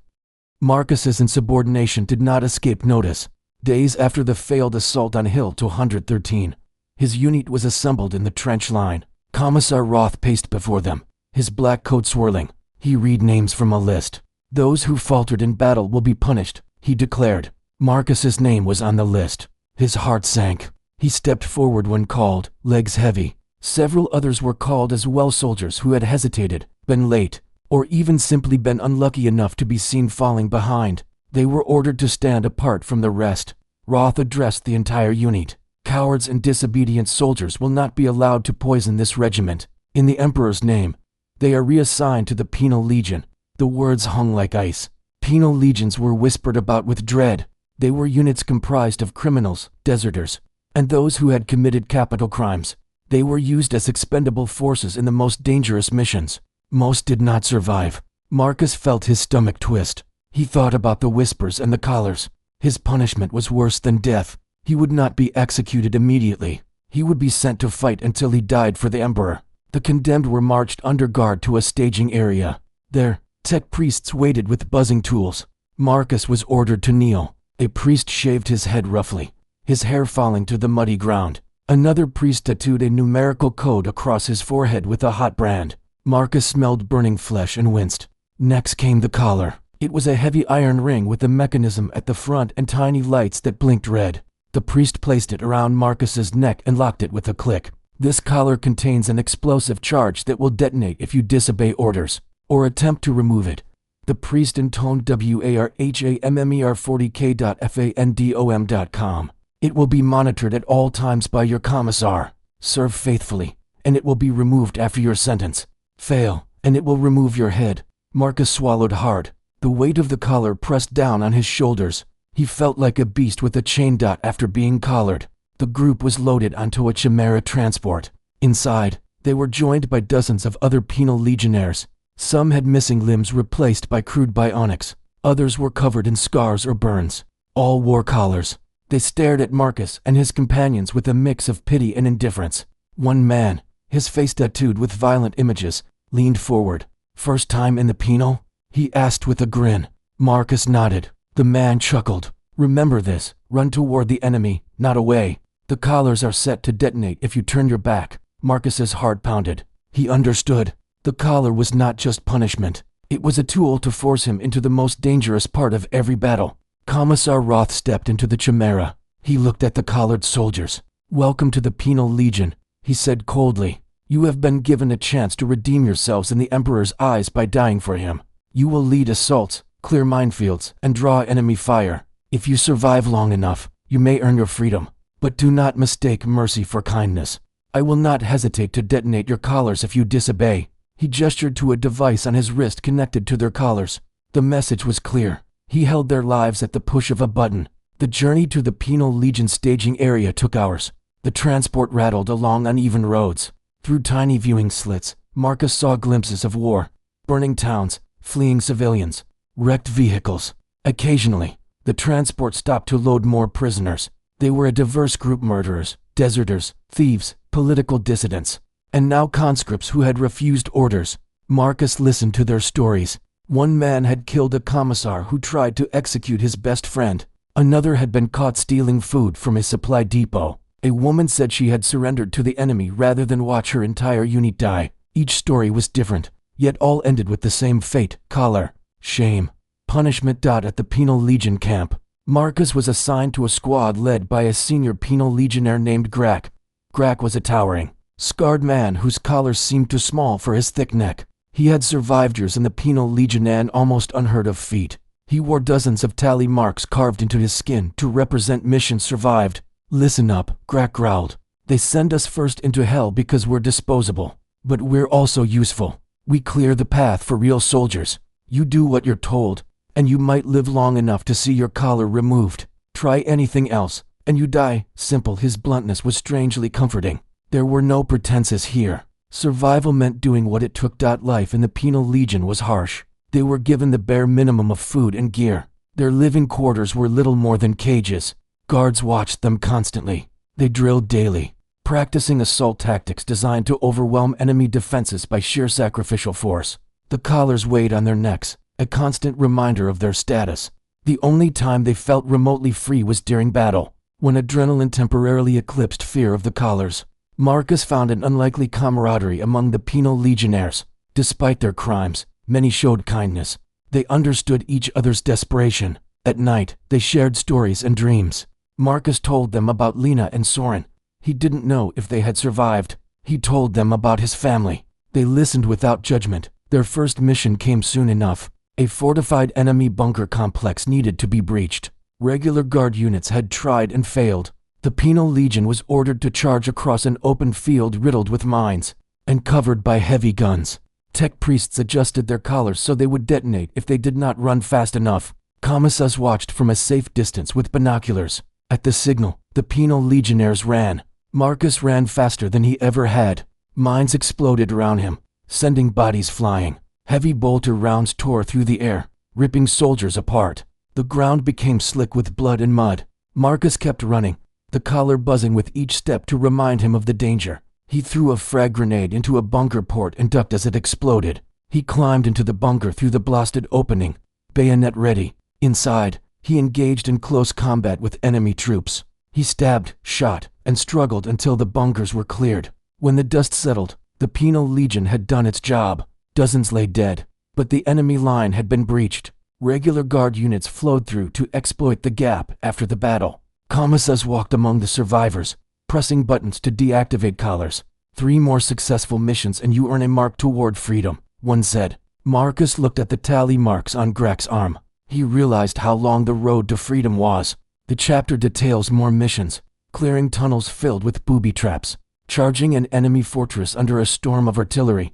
Marcus's insubordination did not escape notice. Days after the failed assault on Hill 213, his unit was assembled in the trench line. Commissar Roth paced before them, his black coat swirling. He read names from a list. "Those who faltered in battle will be punished," he declared. Marcus's name was on the list. His heart sank. He stepped forward when called, legs heavy. Several others were called as well, soldiers who had hesitated, been late, or even simply been unlucky enough to be seen falling behind. They were ordered to stand apart from the rest. Roth addressed the entire unit. "Cowards and disobedient soldiers will not be allowed to poison this regiment. In the Emperor's name, they are reassigned to the Penal Legion." The words hung like ice. Penal legions were whispered about with dread. They were units comprised of criminals, deserters, and those who had committed capital crimes. They were used as expendable forces in the most dangerous missions. Most did not survive. Marcus felt his stomach twist. He thought about the whispers and the collars. His punishment was worse than death. He would not be executed immediately. He would be sent to fight until he died for the Emperor. The condemned were marched under guard to a staging area. There, tech priests waited with buzzing tools. Marcus was ordered to kneel. A priest shaved his head roughly, his hair falling to the muddy ground. Another priest tattooed a numerical code across his forehead with a hot brand. Marcus smelled burning flesh and winced. Next came the collar. It was a heavy iron ring with a mechanism at the front and tiny lights that blinked red. The priest placed it around Marcus's neck and locked it with a click. "This collar contains an explosive charge that will detonate if you disobey orders or attempt to remove it." The priest intoned Warhammer 40K.fandom.com. "It will be monitored at all times by your commissar. Serve faithfully, and it will be removed after your sentence." Fail, and it will remove your head. Marcus swallowed hard. The weight of the collar pressed down on his shoulders. He felt like a beast with a chain. After being collared, the group was loaded onto a Chimera transport. Inside, they were joined by dozens of other penal legionnaires. Some had missing limbs replaced by crude bionics. Others were covered in scars or burns. All wore collars. They stared at Marcus and his companions with a mix of pity and indifference. One man, his face tattooed with violent images, leaned forward. "First time in the penal?" he asked with a grin. Marcus nodded. The man chuckled. "Remember this, run toward the enemy, not away. The collars are set to detonate if you turn your back." Marcus's heart pounded. He understood. The collar was not just punishment. It was a tool to force him into the most dangerous part of every battle. Commissar Roth stepped into the Chimera. He looked at the collared soldiers. "Welcome to the Penal Legion," he said coldly. "You have been given a chance to redeem yourselves in the Emperor's eyes by dying for him. You will lead assaults, clear minefields, and draw enemy fire. If you survive long enough, you may earn your freedom. But do not mistake mercy for kindness. I will not hesitate to detonate your collars if you disobey." He gestured to a device on his wrist connected to their collars. The message was clear. He held their lives at the push of a button. The journey to the Penal Legion staging area took hours. The transport rattled along uneven roads. Through tiny viewing slits, Marcus saw glimpses of war. Burning towns, fleeing civilians, wrecked vehicles. Occasionally, the transport stopped to load more prisoners. They were a diverse group: murderers, deserters, thieves, political dissidents, and now conscripts who had refused orders. Marcus listened to their stories. One man had killed a commissar who tried to execute his best friend. Another had been caught stealing food from a supply depot. A woman said she had surrendered to the enemy rather than watch her entire unit die. Each story was different, yet all ended with the same fate: collar, shame, punishment. At the Penal Legion camp, Marcus was assigned to a squad led by a senior penal legionnaire named Grak. Grak was a towering, scarred man whose collars seemed too small for his thick neck. He had survived years in the Penal Legion, an almost unheard of feat. He wore dozens of tally marks carved into his skin to represent missions survived. "Listen up," Grak growled. "They send us first into hell because we're disposable. But we're also useful. We clear the path for real soldiers. You do what you're told, and you might live long enough to see your collar removed. Try anything else, and you die." Simple. His bluntness was strangely comforting. There were no pretenses here. Survival meant doing what it took. Life in the Penal Legion was harsh. They were given the bare minimum of food and gear. Their living quarters were little more than cages. Guards watched them constantly. They drilled daily, practicing assault tactics designed to overwhelm enemy defenses by sheer sacrificial force. The collars weighed on their necks, a constant reminder of their status. The only time they felt remotely free was during battle, when adrenaline temporarily eclipsed fear of the collars. Marcus found an unlikely camaraderie among the penal legionnaires. Despite their crimes, many showed kindness. They understood each other's desperation. At night, they shared stories and dreams. Marcus told them about Lena and Soren. He didn't know if they had survived. He told them about his family. They listened without judgment. Their first mission came soon enough. A fortified enemy bunker complex needed to be breached. Regular guard units had tried and failed. The Penal Legion was ordered to charge across an open field riddled with mines and covered by heavy guns. Tech priests adjusted their collars so they would detonate if they did not run fast enough. Commissars watched from a safe distance with binoculars. At the signal, the Penal Legionnaires ran. Marcus ran faster than he ever had. Mines exploded around him, sending bodies flying. Heavy bolter rounds tore through the air, ripping soldiers apart. The ground became slick with blood and mud. Marcus kept running, the collar buzzing with each step to remind him of the danger. He threw a frag grenade into a bunker port and ducked as it exploded. He climbed into the bunker through the blasted opening, bayonet ready. Inside, he engaged in close combat with enemy troops. He stabbed, shot, and struggled until the bunkers were cleared. When the dust settled, the Penal Legion had done its job. Dozens lay dead, but the enemy line had been breached. Regular guard units flowed through to exploit the gap after the battle. Commissars walked among the survivors, pressing buttons to deactivate collars. 3 more successful missions and you earn a mark toward freedom, one said. Marcus looked at the tally marks on Grak's arm. He realized how long the road to freedom was. The chapter details more missions, clearing tunnels filled with booby traps, charging an enemy fortress under a storm of artillery,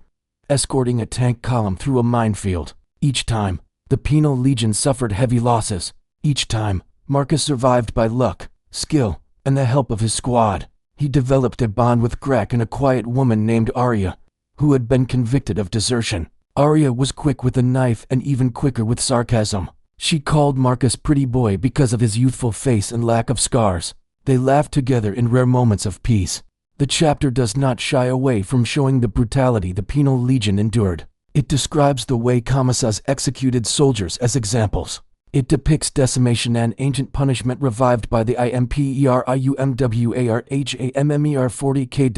escorting a tank column through a minefield. Each time, the Penal Legion suffered heavy losses. Each time, Marcus survived by luck, skill, and the help of his squad. He developed a bond with Greg and a quiet woman named Arya, who had been convicted of desertion. Arya was quick with a knife and even quicker with sarcasm. She called Marcus pretty boy because of his youthful face and lack of scars. They laughed together in rare moments of peace. The chapter does not shy away from showing the brutality the Penal Legion endured. It describes the way Commissars executed soldiers as examples. It depicts decimation and ancient punishment revived by the Imperium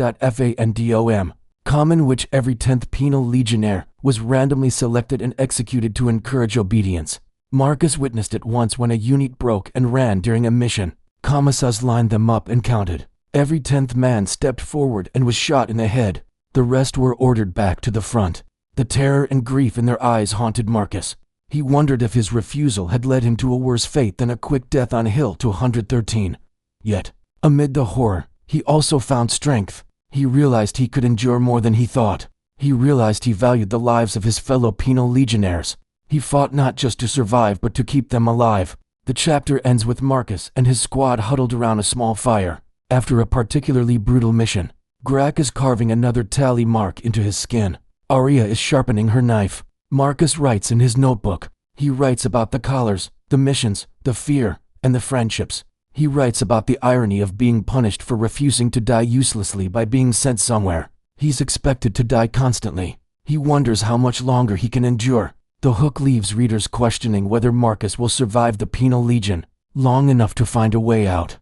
40K.fandom, common which every 10th Penal Legionnaire was randomly selected and executed to encourage obedience. Marcus witnessed it once when a unit broke and ran during a mission. Commissars lined them up and counted. Every 10th man stepped forward and was shot in the head. The rest were ordered back to the front. The terror and grief in their eyes haunted Marcus. He wondered if his refusal had led him to a worse fate than a quick death on Hill to 113. Yet, amid the horror, he also found strength. He realized he could endure more than he thought. He realized he valued the lives of his fellow Penal Legionnaires. He fought not just to survive but to keep them alive. The chapter ends with Marcus and his squad huddled around a small fire. After a particularly brutal mission, Greg is carving another tally mark into his skin. Arya is sharpening her knife. Marcus writes in his notebook. He writes about the collars, the missions, the fear, and the friendships. He writes about the irony of being punished for refusing to die uselessly by being sent somewhere. He's expected to die constantly. He wonders how much longer he can endure. The hook leaves readers questioning whether Marcus will survive the Penal Legion long enough to find a way out.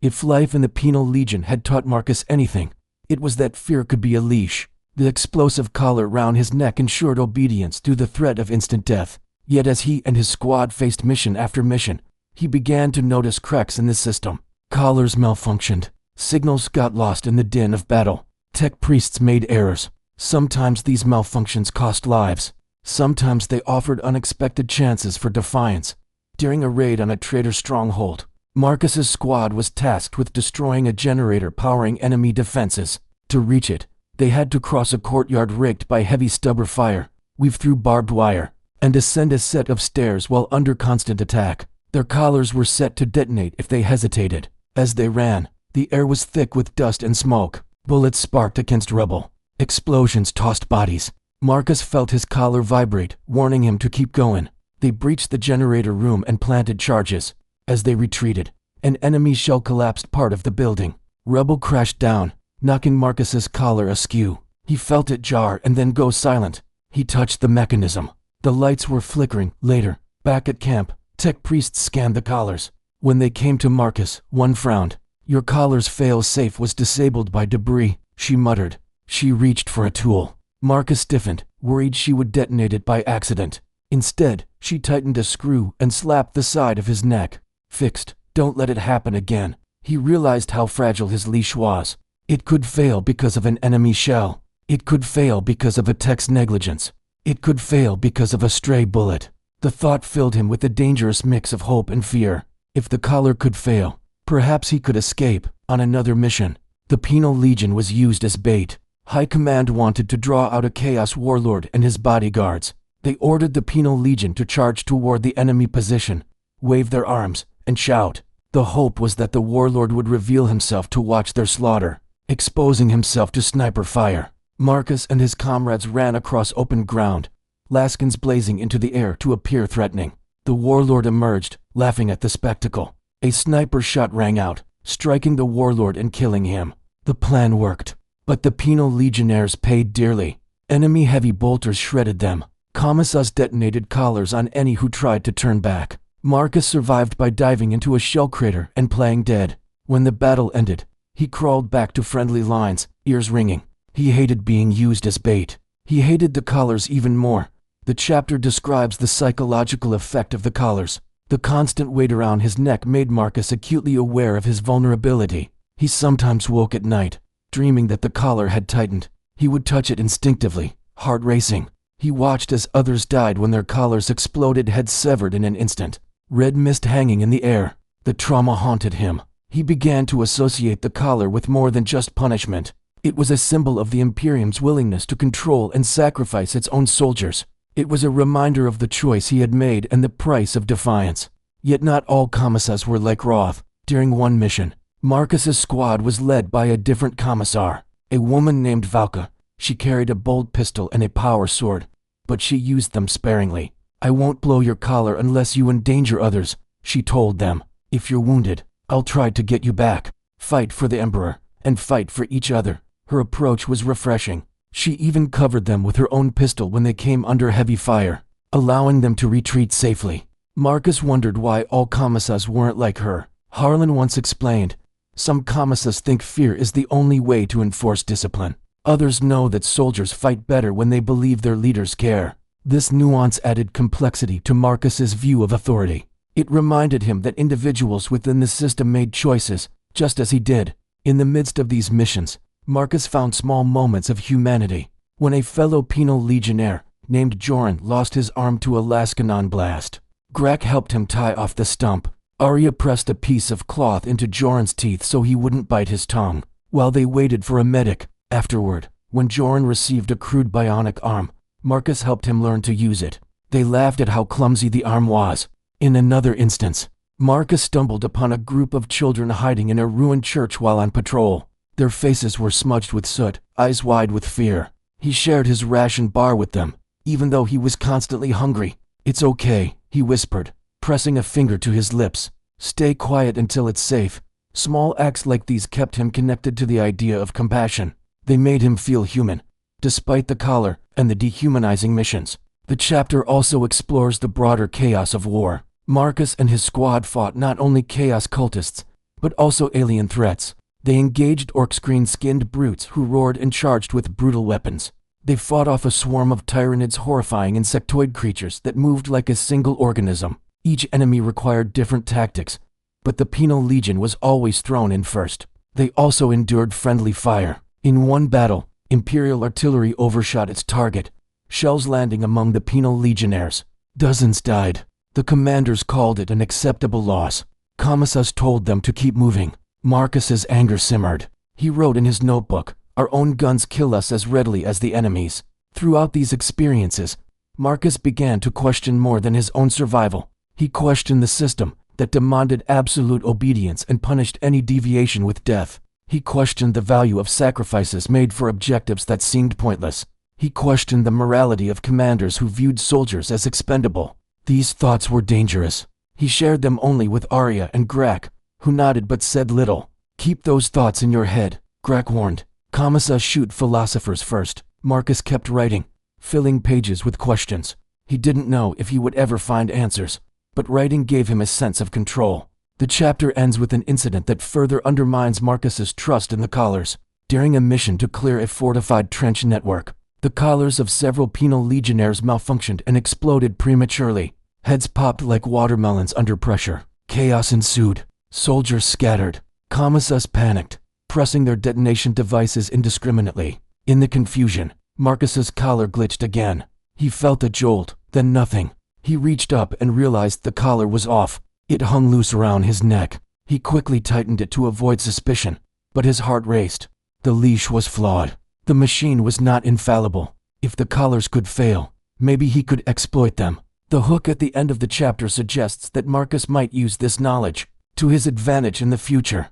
If life in the Penal Legion had taught Marcus anything, it was that fear could be a leash. The explosive collar round his neck ensured obedience through the threat of instant death. Yet as he and his squad faced mission after mission, he began to notice cracks in the system. Collars malfunctioned. Signals got lost in the din of battle. Tech priests made errors. Sometimes these malfunctions cost lives. Sometimes they offered unexpected chances for defiance. During a raid on a traitor stronghold, Marcus's squad was tasked with destroying a generator powering enemy defenses. To reach it, they had to cross a courtyard rigged by heavy stubber fire, weave through barbed wire, and ascend a set of stairs while under constant attack. Their collars were set to detonate if they hesitated. As they ran, the air was thick with dust and smoke. Bullets sparked against rubble. Explosions tossed bodies. Marcus felt his collar vibrate, warning him to keep going. They breached the generator room and planted charges. As they retreated, an enemy shell collapsed part of the building. Rubble crashed down, knocking Marcus's collar askew. He felt it jar and then go silent. He touched the mechanism. The lights were flickering. Later, back at camp, tech priests scanned the collars. When they came to Marcus, one frowned. "Your collar's fail-safe was disabled by debris," she muttered. She reached for a tool. Marcus stiffened, worried she would detonate it by accident. Instead, she tightened a screw and slapped the side of his neck. "Fixed. Don't let it happen again." He realized how fragile his leash was. It could fail because of an enemy shell. It could fail because of a tech's negligence. It could fail because of a stray bullet. The thought filled him with a dangerous mix of hope and fear. If the collar could fail, perhaps he could escape. On another mission, the Penal Legion was used as bait. High Command wanted to draw out a Chaos Warlord and his bodyguards. They ordered the Penal Legion to charge toward the enemy position, wave their arms, and shout. The hope was that the Warlord would reveal himself to watch their slaughter, exposing himself to sniper fire. Marcus and his comrades ran across open ground, laskins blazing into the air to appear threatening. The Warlord emerged, laughing at the spectacle. A sniper shot rang out, striking the Warlord and killing him. The plan worked, but the Penal Legionnaires paid dearly. Enemy heavy bolters shredded them. Commissars detonated collars on any who tried to turn back. Marcus survived by diving into a shell crater and playing dead. When the battle ended, he crawled back to friendly lines, ears ringing. He hated being used as bait. He hated the collars even more. The chapter describes the psychological effect of the collars. The constant weight around his neck made Marcus acutely aware of his vulnerability. He sometimes woke at night, dreaming that the collar had tightened. He would touch it instinctively, heart racing. He watched as others died when their collars exploded, heads severed in an instant. Red mist hanging in the air. The trauma haunted him. He began to associate the collar with more than just punishment. It was a symbol of the Imperium's willingness to control and sacrifice its own soldiers. It was a reminder of the choice he had made and the price of defiance. Yet not all commissars were like Roth. During one mission, Marcus's squad was led by a different commissar, a woman named Valka. She carried a bold pistol and a power sword, but she used them sparingly. "I won't blow your collar unless you endanger others," she told them. "If you're wounded, I'll try to get you back. Fight for the Emperor, and fight for each other." Her approach was refreshing. She even covered them with her own pistol when they came under heavy fire, allowing them to retreat safely. Marcus wondered why all commissars weren't like her. Harlan once explained, "Some commissars think fear is the only way to enforce discipline. Others know that soldiers fight better when they believe their leaders care." This nuance added complexity to Marcus's view of authority. It reminded him that individuals within the system made choices, just as he did. In the midst of these missions, Marcus found small moments of humanity. When a fellow penal legionnaire, named Joran, lost his arm to a Lascanon blast, Grak helped him tie off the stump. Arya pressed a piece of cloth into Joran's teeth so he wouldn't bite his tongue, while they waited for a medic. Afterward, when Joran received a crude bionic arm, Marcus helped him learn to use it. They laughed at how clumsy the arm was. In another instance, Marcus stumbled upon a group of children hiding in a ruined church while on patrol. Their faces were smudged with soot, eyes wide with fear. He shared his ration bar with them, even though he was constantly hungry. "It's okay," he whispered, pressing a finger to his lips. "Stay quiet until it's safe." Small acts like these kept him connected to the idea of compassion. They made him feel human, despite the collar and the dehumanizing missions. The chapter also explores the broader chaos of war. Marcus and his squad fought not only chaos cultists, but also alien threats. They engaged orc green-skinned brutes who roared and charged with brutal weapons. They fought off a swarm of tyranids, horrifying insectoid creatures that moved like a single organism. Each enemy required different tactics, but the Penal Legion was always thrown in first. They also endured friendly fire. In one battle, Imperial artillery overshot its target, shells landing among the Penal Legionnaires. Dozens died. The commanders called it an acceptable loss. Commissars told them to keep moving. Marcus's anger simmered. He wrote in his notebook, "Our own guns kill us as readily as the enemy's." Throughout these experiences, Marcus began to question more than his own survival. He questioned the system that demanded absolute obedience and punished any deviation with death. He questioned the value of sacrifices made for objectives that seemed pointless. He questioned the morality of commanders who viewed soldiers as expendable. These thoughts were dangerous. He shared them only with Arya and Grak, who nodded but said little. "Keep those thoughts in your head," Grak warned. "Commissars shoot philosophers first." Marcus kept writing, filling pages with questions. He didn't know if he would ever find answers, but writing gave him a sense of control. The chapter ends with an incident that further undermines Marcus's trust in the collars. During a mission to clear a fortified trench network, the collars of several Penal Legionnaires malfunctioned and exploded prematurely. Heads popped like watermelons under pressure. Chaos ensued. Soldiers scattered. Commissars panicked, pressing their detonation devices indiscriminately. In the confusion, Marcus's collar glitched again. He felt a jolt, then nothing. He reached up and realized the collar was off. It hung loose around his neck. He quickly tightened it to avoid suspicion, but his heart raced. The leash was flawed. The machine was not infallible. If the collars could fail, maybe he could exploit them. The hook at the end of the chapter suggests that Marcus might use this knowledge to his advantage in the future.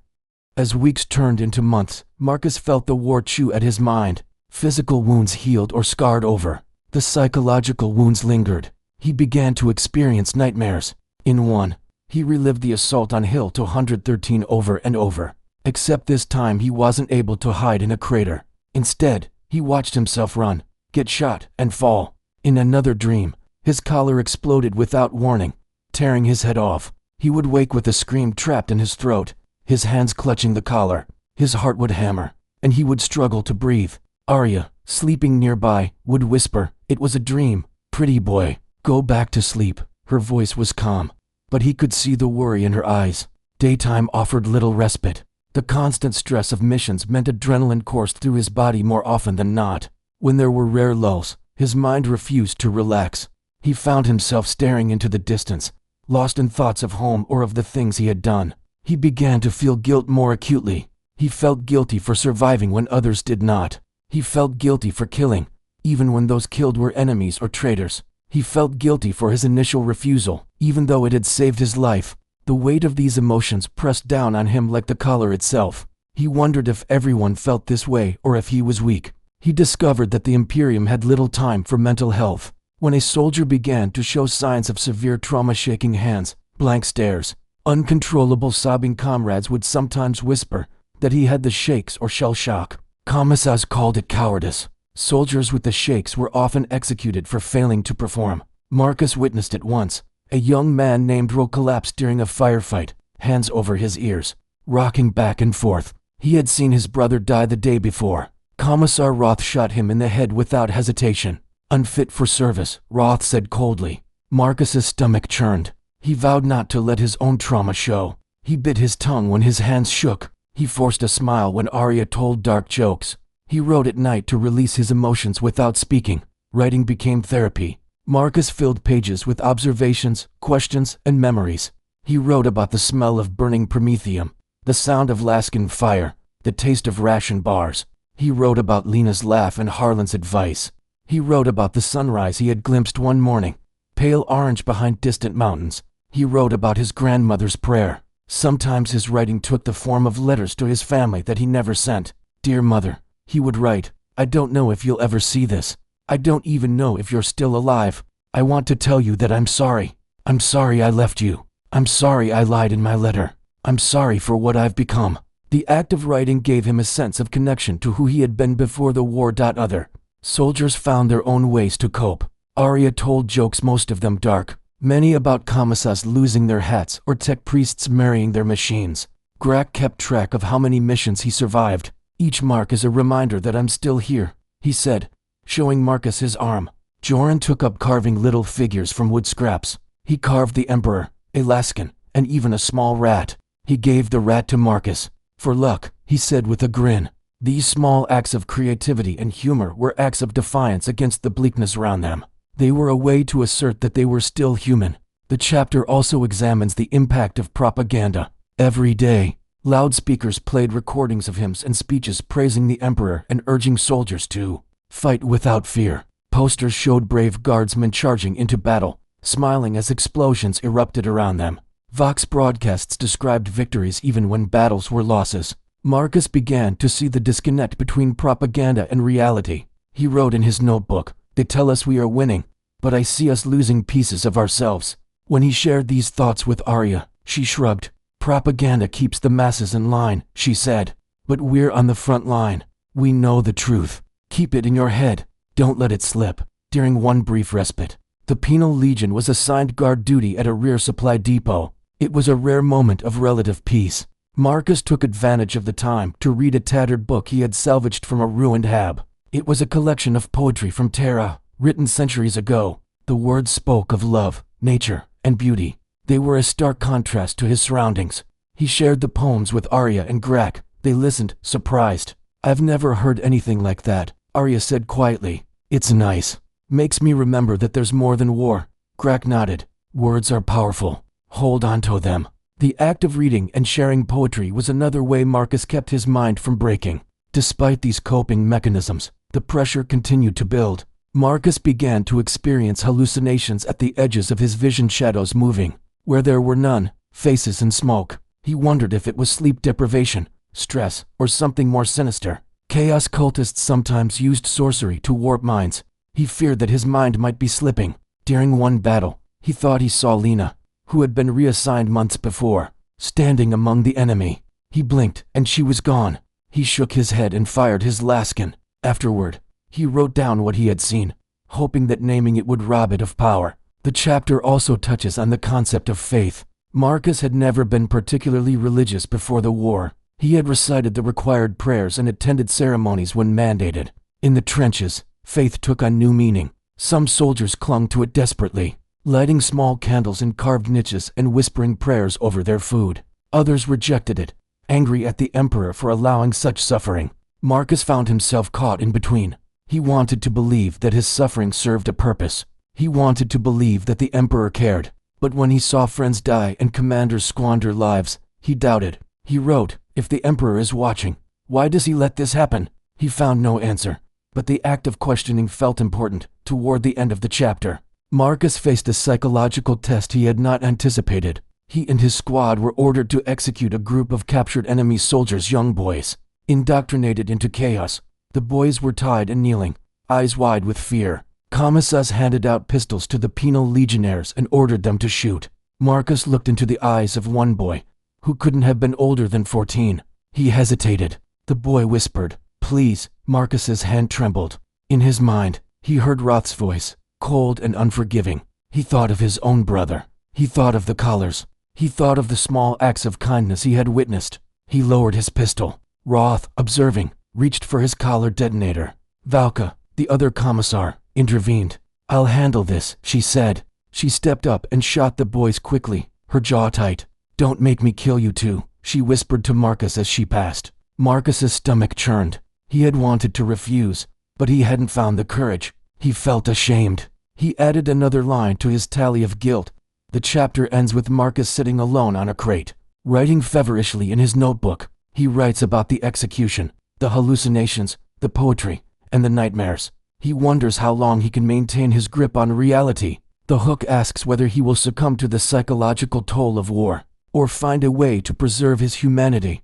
As weeks turned into months, Marcus felt the war chew at his mind. Physical wounds healed or scarred over. The psychological wounds lingered. He began to experience nightmares. In one, he relived the assault on Hill 213 over and over, except this time he wasn't able to hide in a crater. Instead, he watched himself run, get shot, and fall. In another dream, his collar exploded without warning, tearing his head off. He would wake with a scream trapped in his throat, his hands clutching the collar. His heart would hammer, and he would struggle to breathe. Arya, sleeping nearby, would whisper, "It was a dream, pretty boy. Go back to sleep." Her voice was calm, but he could see the worry in her eyes. Daytime offered little respite. The constant stress of missions meant adrenaline coursed through his body more often than not. When there were rare lulls, his mind refused to relax. He found himself staring into the distance, lost in thoughts of home or of the things he had done. He began to feel guilt more acutely. He felt guilty for surviving when others did not. He felt guilty for killing, even when those killed were enemies or traitors. He felt guilty for his initial refusal, even though it had saved his life. The weight of these emotions pressed down on him like the collar itself. He wondered if everyone felt this way or if he was weak. He discovered that the Imperium had little time for mental health. When a soldier began to show signs of severe trauma, shaking hands, blank stares, uncontrollable sobbing, comrades would sometimes whisper that he had the shakes or shell shock. Commissars called it cowardice. Soldiers with the shakes were often executed for failing to perform. Marcus witnessed it once. A young man named Ro collapsed during a firefight, hands over his ears, rocking back and forth. He had seen his brother die the day before. Commissar Roth shot him in the head without hesitation. Unfit for service, Roth said coldly. Marcus's stomach churned. He vowed not to let his own trauma show. He bit his tongue when his hands shook. He forced a smile when Arya told dark jokes. He wrote at night to release his emotions without speaking. Writing became therapy. Marcus filled pages with observations, questions, and memories. He wrote about the smell of burning promethium, the sound of Laskin fire, the taste of ration bars. He wrote about Lena's laugh and Harlan's advice. He wrote about the sunrise he had glimpsed one morning, pale orange behind distant mountains. He wrote about his grandmother's prayer. Sometimes his writing took the form of letters to his family that he never sent. "Dear Mother," he would write, "I don't know if you'll ever see this. I don't even know if you're still alive. I want to tell you that I'm sorry. I'm sorry I left you. I'm sorry I lied in my letter. I'm sorry for what I've become." The act of writing gave him a sense of connection to who he had been before the war. Other soldiers found their own ways to cope. Arya told jokes, most of them dark, many about commissars losing their hats or tech priests marrying their machines. Grak kept track of how many missions he survived. "Each mark is a reminder that I'm still here," he said, showing Marcus his arm. Joran took up carving little figures from wood scraps. He carved the Emperor, a Laskin, and even a small rat. He gave the rat to Marcus. "For luck," he said with a grin. These small acts of creativity and humor were acts of defiance against the bleakness around them. They were a way to assert that they were still human. The chapter also examines the impact of propaganda. Every day, loudspeakers played recordings of hymns and speeches praising the Emperor and urging soldiers to fight without fear. Posters showed brave guardsmen charging into battle, smiling as explosions erupted around them. Vox broadcasts described victories even when battles were losses. Marcus began to see the disconnect between propaganda and reality. He wrote in his notebook, "They tell us we are winning, but I see us losing pieces of ourselves." When he shared these thoughts with Arya, she shrugged. "Propaganda keeps the masses in line," she said. "But we're on the front line. We know the truth. Keep it in your head. Don't let it slip." During one brief respite, the Penal Legion was assigned guard duty at a rear supply depot. It was a rare moment of relative peace. Marcus took advantage of the time to read a tattered book he had salvaged from a ruined hab. It was a collection of poetry from Terra, written centuries ago. The words spoke of love, nature, and beauty. They were a stark contrast to his surroundings. He shared the poems with Arya and Grak. They listened, surprised. "I've never heard anything like that," Arya said quietly. "It's nice. Makes me remember that there's more than war." Grak nodded. "Words are powerful. Hold on to them." The act of reading and sharing poetry was another way Marcus kept his mind from breaking. Despite these coping mechanisms, the pressure continued to build. Marcus began to experience hallucinations at the edges of his vision, shadows moving where there were none, faces and smoke. He wondered if it was sleep deprivation, stress, or something more sinister. Chaos cultists sometimes used sorcery to warp minds. He feared that his mind might be slipping. During one battle, he thought he saw Lena, who had been reassigned months before, standing among the enemy. He blinked, and she was gone. He shook his head and fired his Laskin. Afterward, he wrote down what he had seen, hoping that naming it would rob it of power. The chapter also touches on the concept of faith. Marcus had never been particularly religious before the war. He had recited the required prayers and attended ceremonies when mandated. In the trenches, faith took on new meaning. Some soldiers clung to it desperately, lighting small candles in carved niches and whispering prayers over their food. Others rejected it, angry at the Emperor for allowing such suffering. Marcus found himself caught in between. He wanted to believe that his suffering served a purpose. He wanted to believe that the Emperor cared. But when he saw friends die and commanders squander lives, he doubted. He wrote, If the Emperor is watching, why does he let this happen? He found no answer, but the act of questioning felt important. Toward the end of the chapter, Marcus faced a psychological test he had not anticipated. He and his squad were ordered to execute a group of captured enemy soldiers, young boys, indoctrinated into chaos. The boys were tied and kneeling, eyes wide with fear. Commissars handed out pistols to the penal legionnaires and ordered them to shoot. Marcus looked into the eyes of one boy, who couldn't have been older than 14. He hesitated. The boy whispered, "Please." Marcus's hand trembled. In his mind, he heard Roth's voice, cold and unforgiving. He thought of his own brother. He thought of the collars. He thought of the small acts of kindness he had witnessed. He lowered his pistol. Roth, observing, reached for his collar detonator. Valka, the other commissar, intervened. "I'll handle this," she said. She stepped up and shot the boys quickly, her jaw tight. "Don't make me kill you too," she whispered to Marcus as she passed. Marcus's stomach churned. He had wanted to refuse, but he hadn't found the courage. He felt ashamed. He added another line to his tally of guilt. The chapter ends with Marcus sitting alone on a crate, writing feverishly in his notebook. He writes about the execution, the hallucinations, the poetry, and the nightmares. He wonders how long he can maintain his grip on reality. The hook asks whether he will succumb to the psychological toll of war, or find a way to preserve his humanity.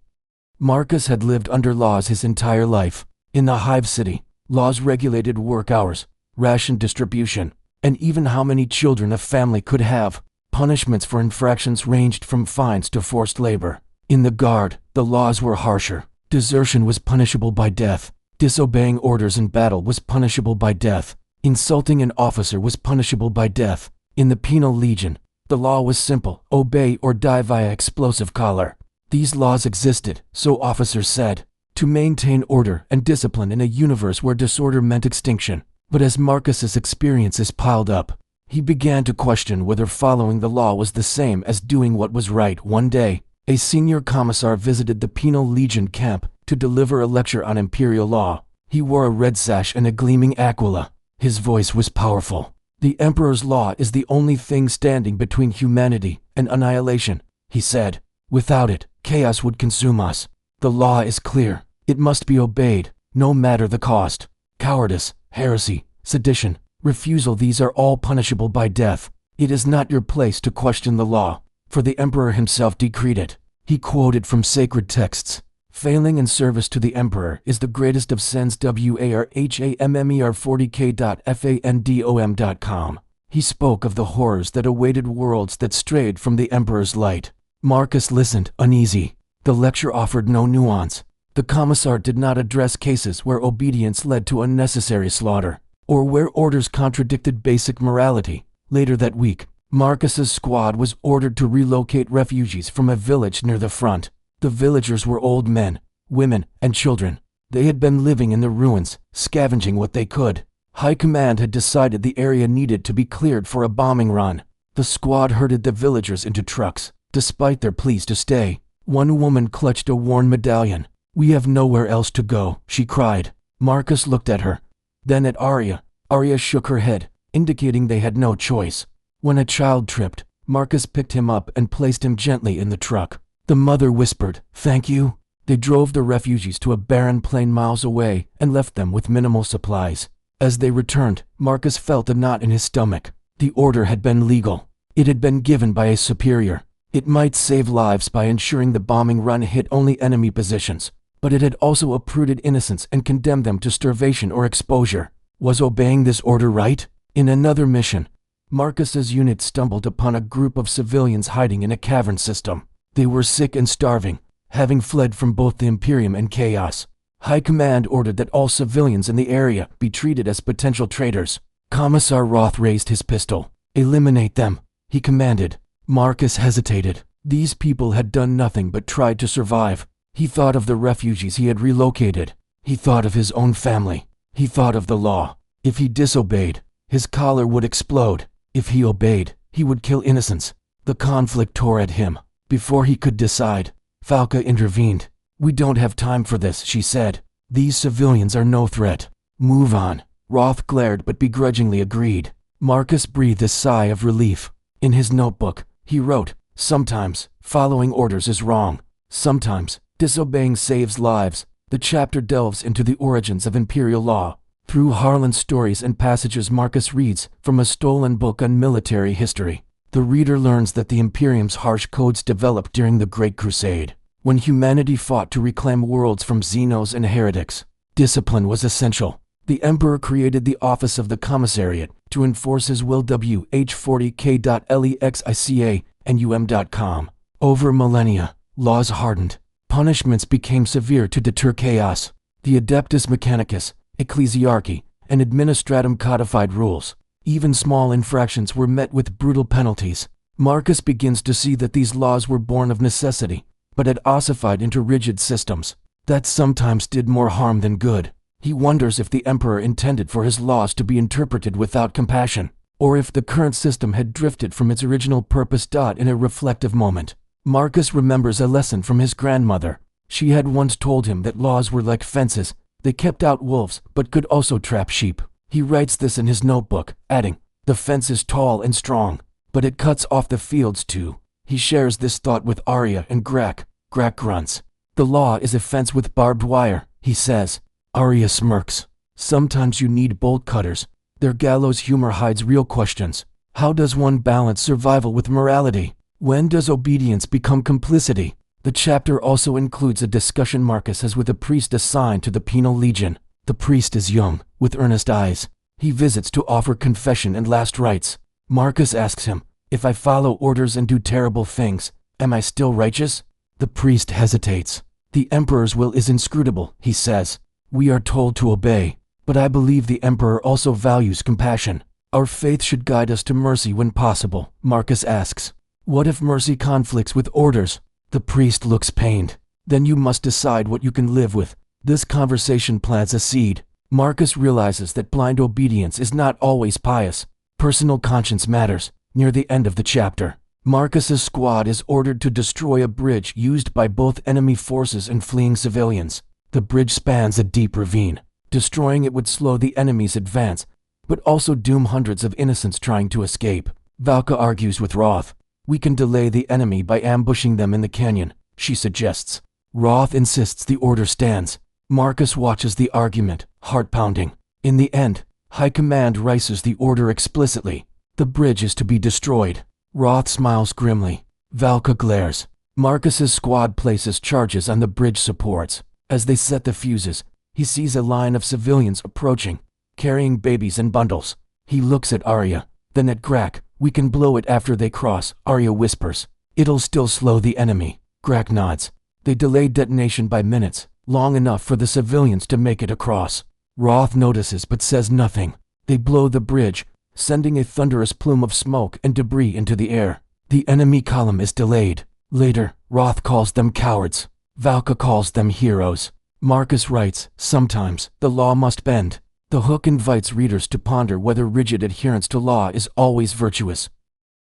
Marcus had lived under laws his entire life. In the Hive City, laws regulated work hours, ration distribution, and even how many children a family could have. Punishments for infractions ranged from fines to forced labor. In the Guard, the laws were harsher. Desertion was punishable by death. Disobeying orders in battle was punishable by death. Insulting an officer was punishable by death. In the Penal Legion, the law was simple: obey or die via explosive collar. These laws existed, so officers said, to maintain order and discipline in a universe where disorder meant extinction. But as Marcus's experiences piled up, he began to question whether following the law was the same as doing what was right. One day, a senior commissar visited the Penal Legion camp to deliver a lecture on imperial law. He wore a red sash and a gleaming aquila. His voice was powerful. "The Emperor's law is the only thing standing between humanity and annihilation," he said. "Without it, chaos would consume us. The law is clear. It must be obeyed, no matter the cost. Cowardice, heresy, sedition, refusal, these are all punishable by death. It is not your place to question the law, for the Emperor himself decreed it." He quoted from sacred texts. "Failing in service to the Emperor is the greatest of sins." Warhammer 40K.fandom.com. He spoke of the horrors that awaited worlds that strayed from the Emperor's light. Marcus listened, uneasy. The lecture offered no nuance. The commissar did not address cases where obedience led to unnecessary slaughter, or where orders contradicted basic morality. Later that week, Marcus's squad was ordered to relocate refugees from a village near the front. The villagers were old men, women, and children. They had been living in the ruins, scavenging what they could. High Command had decided the area needed to be cleared for a bombing run. The squad herded the villagers into trucks, despite their pleas to stay. One woman clutched a worn medallion. "We have nowhere else to go," she cried. Marcus looked at her, then at Arya. Arya shook her head, indicating they had no choice. When a child tripped, Marcus picked him up and placed him gently in the truck. The mother whispered, "Thank you." They drove the refugees to a barren plain miles away and left them with minimal supplies. As they returned, Marcus felt a knot in his stomach. The order had been legal. It had been given by a superior. It might save lives by ensuring the bombing run hit only enemy positions, but it had also uprooted innocents and condemned them to starvation or exposure. Was obeying this order right? In another mission, Marcus's unit stumbled upon a group of civilians hiding in a cavern system. They were sick and starving, having fled from both the Imperium and chaos. High Command ordered that all civilians in the area be treated as potential traitors. Commissar Roth raised his pistol. "Eliminate them," he commanded. Marcus hesitated. These people had done nothing but tried to survive. He thought of the refugees he had relocated. He thought of his own family. He thought of the law. If he disobeyed, his collar would explode. If he obeyed, he would kill innocents. The conflict tore at him. Before he could decide, Falca intervened. "We don't have time for this," she said. "These civilians are no threat. Move on." Roth glared but begrudgingly agreed. Marcus breathed a sigh of relief. In his notebook, he wrote, "Sometimes, following orders is wrong. Sometimes, Disobeying saves lives. The chapter delves into the origins of imperial law. Through Harlan's stories and passages Marcus reads from a stolen book on military history, the reader learns that the Imperium's harsh codes developed during the Great Crusade, when humanity fought to reclaim worlds from Xenos and heretics. Discipline was essential. The Emperor created the Office of the Commissariat to enforce his will. WH40K.lexica and um.com. Over millennia, laws hardened. Punishments became severe to deter chaos. The Adeptus Mechanicus, Ecclesiarchy, and Administratum codified rules. Even small infractions were met with brutal penalties. Marcus begins to see that these laws were born of necessity, but had ossified into rigid systems that sometimes did more harm than good. He wonders if the Emperor intended for his laws to be interpreted without compassion, or if the current system had drifted from its original purpose. In a reflective moment, Marcus remembers a lesson from his grandmother. She had once told him that laws were like fences. They kept out wolves, but could also trap sheep. He writes this in his notebook, adding, "The fence is tall and strong, but it cuts off the fields too." He shares this thought with Arya and Grak. Grak grunts. "The law is a fence with barbed wire," he says. Arya smirks. "Sometimes you need bolt cutters." Their gallows humor hides real questions. How does one balance survival with morality? When does obedience become complicity? The chapter also includes a discussion Marcus has with a priest assigned to the Penal Legion. The priest is young, with earnest eyes. He visits to offer confession and last rites. Marcus asks him, "If I follow orders and do terrible things, am I still righteous?" The priest hesitates. "The Emperor's will is inscrutable," he says. "We are told to obey, but I believe the Emperor also values compassion. Our faith should guide us to mercy when possible." Marcus asks, "What if mercy conflicts with orders?" The priest looks pained. "Then you must decide what you can live with." This conversation plants a seed. Marcus realizes that blind obedience is not always pious. Personal conscience matters. Near the end of the chapter, Marcus's squad is ordered to destroy a bridge used by both enemy forces and fleeing civilians. The bridge spans a deep ravine. Destroying it would slow the enemy's advance, but also doom hundreds of innocents trying to escape. Valka argues with Roth. "We can delay the enemy by ambushing them in the canyon," she suggests. Roth insists the order stands. Marcus watches the argument, heart-pounding. In the end, High Command rises the order explicitly. The bridge is to be destroyed. Roth smiles grimly. Valka glares. Marcus's squad places charges on the bridge supports. As they set the fuses, he sees a line of civilians approaching, carrying babies and bundles. He looks at Arya, then at Grak. "We can blow it after they cross," Arya whispers. "It'll still slow the enemy." Grak nods. They delay detonation by minutes, long enough for the civilians to make it across. Roth notices but says nothing. They blow the bridge, sending a thunderous plume of smoke and debris into the air. The enemy column is delayed. Later, Roth calls them cowards. Valka calls them heroes. Marcus writes, "Sometimes, the law must bend." The hook invites readers to ponder whether rigid adherence to law is always virtuous.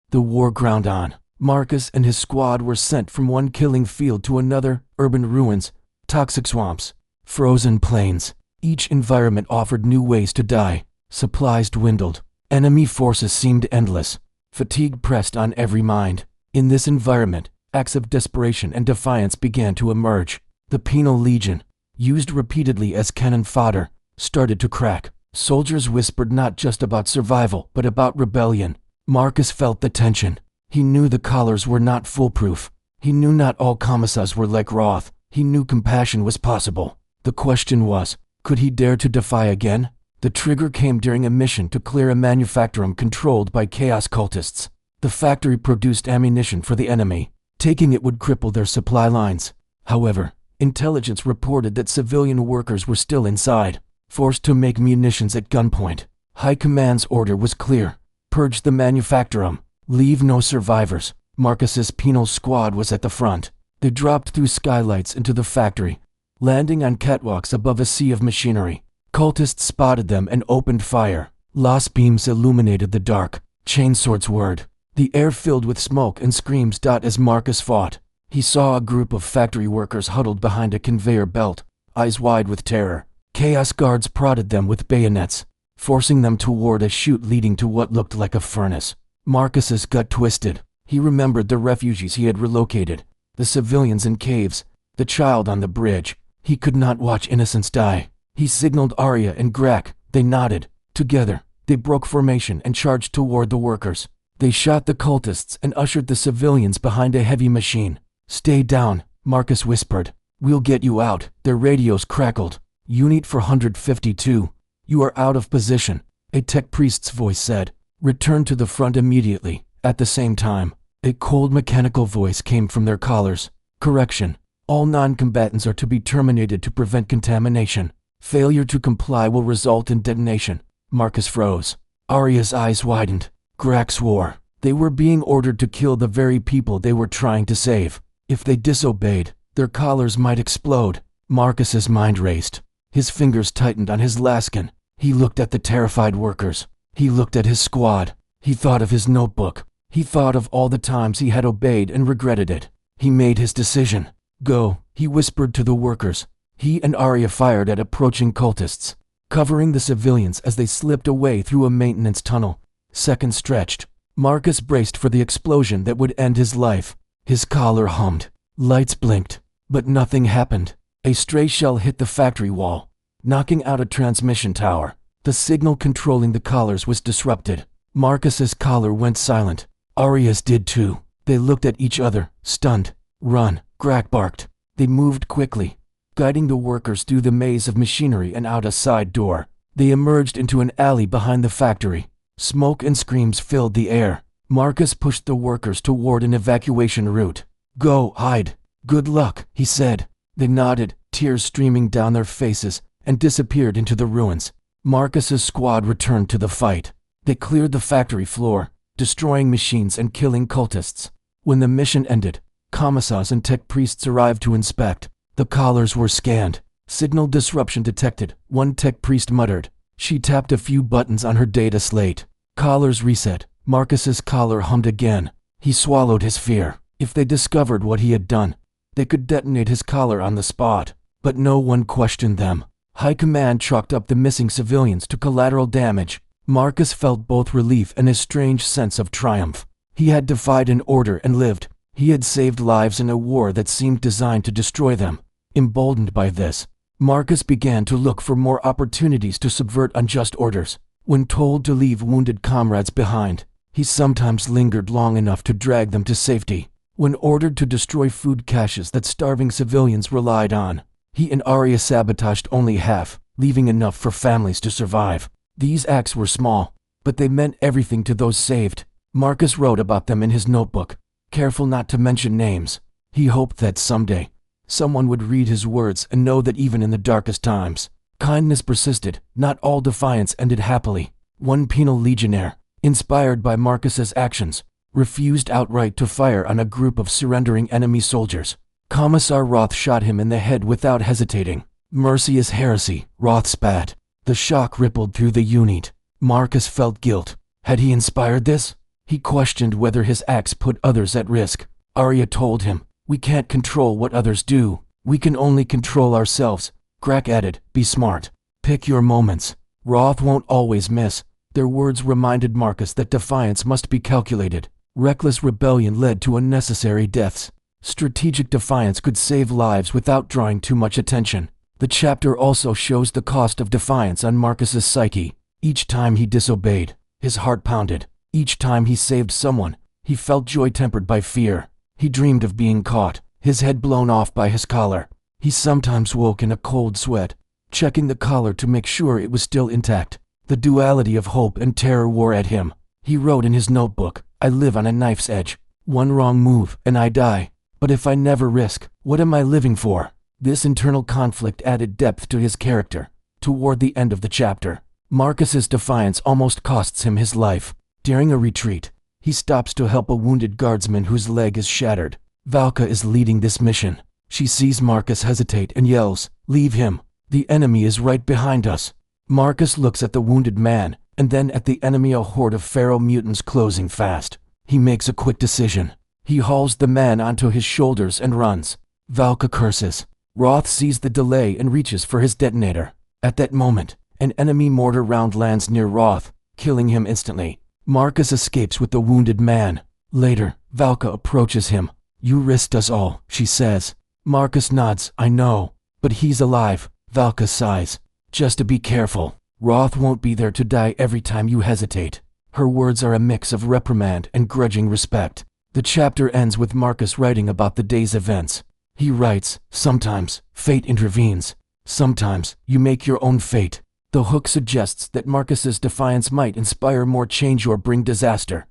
The war ground on. Marcus and his squad were sent from one killing field to another, urban ruins, toxic swamps, frozen plains. Each environment offered new ways to die. Supplies dwindled. Enemy forces seemed endless. Fatigue pressed on every mind. In this environment, acts of desperation and defiance began to emerge. The Penal Legion, used repeatedly as cannon fodder, started to crack. Soldiers whispered not just about survival, but about rebellion. Marcus felt the tension. He knew the collars were not foolproof. He knew not all commissars were like Roth. He knew compassion was possible. The question was, could he dare to defy again? The trigger came during a mission to clear a manufactorum controlled by chaos cultists. The factory produced ammunition for the enemy. Taking it would cripple their supply lines. However, intelligence reported that civilian workers were still inside, forced to make munitions at gunpoint. High Command's order was clear. Purge the manufactorum. Leave no survivors. Marcus's penal squad was at the front. They dropped through skylights into the factory, landing on catwalks above a sea of machinery. Cultists spotted them and opened fire. Lost beams illuminated the dark. Chainswords whirred. The air filled with smoke and screams. As Marcus fought, he saw a group of factory workers huddled behind a conveyor belt, eyes wide with terror. Chaos guards prodded them with bayonets, forcing them toward a chute leading to what looked like a furnace. Marcus's gut twisted. He remembered the refugees he had relocated, the civilians in caves, The child on the bridge. He could not watch innocents die. He signaled Arya and Grak. They nodded. Together, they broke formation and charged toward the workers. They shot the cultists and ushered the civilians behind a heavy machine. "Stay down," Marcus whispered. "We'll get you out." Their radios crackled. "Unit 452. You are out of position," a tech priest's voice said. "Return to the front immediately." At the same time, a cold mechanical voice came from their collars. "Correction. All non-combatants are to be terminated to prevent contamination. Failure to comply will result in detonation." Marcus froze. Arya's eyes widened. Grak swore. They were being ordered to kill the very people they were trying to save. If they disobeyed, their collars might explode. Marcus's mind raced. His fingers tightened on his laskin. He looked at the terrified workers. He looked at his squad. He thought of his notebook. He thought of all the times he had obeyed and regretted it. He made his decision. "Go," he whispered to the workers. He and Arya fired at approaching cultists, covering the civilians as they slipped away through a maintenance tunnel. Seconds stretched. Marcus braced for the explosion that would end his life. His collar hummed. Lights blinked, but nothing happened. A stray shell hit the factory wall, knocking out a transmission tower. The signal controlling the collars was disrupted. Marcus's collar went silent. Arya's did too. They looked at each other, stunned. "Run," Grak barked. They moved quickly, guiding the workers through the maze of machinery and out a side door. They emerged into an alley behind the factory. Smoke and screams filled the air. Marcus pushed the workers toward an evacuation route. "Go, hide. Good luck," he said. They nodded, tears streaming down their faces, and disappeared into the ruins. Marcus's squad returned to the fight. They cleared the factory floor, destroying machines and killing cultists. When the mission ended, commissars and tech priests arrived to inspect. The collars were scanned. Signal disruption detected, one tech priest muttered. She tapped a few buttons on her data slate. Collars reset. Marcus's collar hummed again. He swallowed his fear. If they discovered what he had done, they could detonate his collar on the spot. But no one questioned them. High Command chalked up the missing civilians to collateral damage. Marcus felt both relief and a strange sense of triumph. He had defied an order and lived. He had saved lives in a war that seemed designed to destroy them. Emboldened by this, Marcus began to look for more opportunities to subvert unjust orders. When told to leave wounded comrades behind, he sometimes lingered long enough to drag them to safety. When ordered to destroy food caches that starving civilians relied on, he and Arya sabotaged only half, leaving enough for families to survive. These acts were small, but they meant everything to those saved. Marcus wrote about them in his notebook, careful not to mention names. He hoped that someday, someone would read his words and know that even in the darkest times, kindness persisted. Not all defiance ended happily. One penal legionnaire, inspired by Marcus's actions, refused outright to fire on a group of surrendering enemy soldiers. Commissar Roth shot him in the head without hesitating. "Mercy is heresy," Roth spat. The shock rippled through the unit. Marcus felt guilt. Had he inspired this? He questioned whether his acts put others at risk. Arya told him, "We can't control what others do. We can only control ourselves." Grak added, "Be smart. Pick your moments." Roth won't always miss. Their words reminded Marcus that defiance must be calculated. Reckless rebellion led to unnecessary deaths. Strategic defiance could save lives without drawing too much attention. The chapter also shows the cost of defiance on Marcus's psyche. Each time he disobeyed, his heart pounded. Each time he saved someone, he felt joy tempered by fear. He dreamed of being caught, his head blown off by his collar. He sometimes woke in a cold sweat, checking the collar to make sure it was still intact. The duality of hope and terror wore at him. He wrote in his notebook, "I live on a knife's edge. One wrong move, and I die. But if I never risk, what am I living for?" This internal conflict added depth to his character. Toward the end of the chapter, Marcus's defiance almost costs him his life. During a retreat, he stops to help a wounded guardsman whose leg is shattered. Valka is leading this mission. She sees Marcus hesitate and yells, "Leave him. The enemy is right behind us." Marcus looks at the wounded man, and then at the enemy, a horde of feral mutants closing fast. He makes a quick decision. He hauls the man onto his shoulders and runs. Valka curses. Roth sees the delay and reaches for his detonator. At that moment, an enemy mortar round lands near Roth, killing him instantly. Marcus escapes with the wounded man. Later, Valka approaches him. "You risked us all," she says. Marcus nods. I know. But he's alive. Valka sighs. Just to be careful. Roth won't be there to die every time you hesitate. Her words are a mix of reprimand and grudging respect. The chapter ends with Marcus writing about the day's events. He writes, sometimes, fate intervenes. Sometimes, you make your own fate. The hook suggests that Marcus's defiance might inspire more change or bring disaster.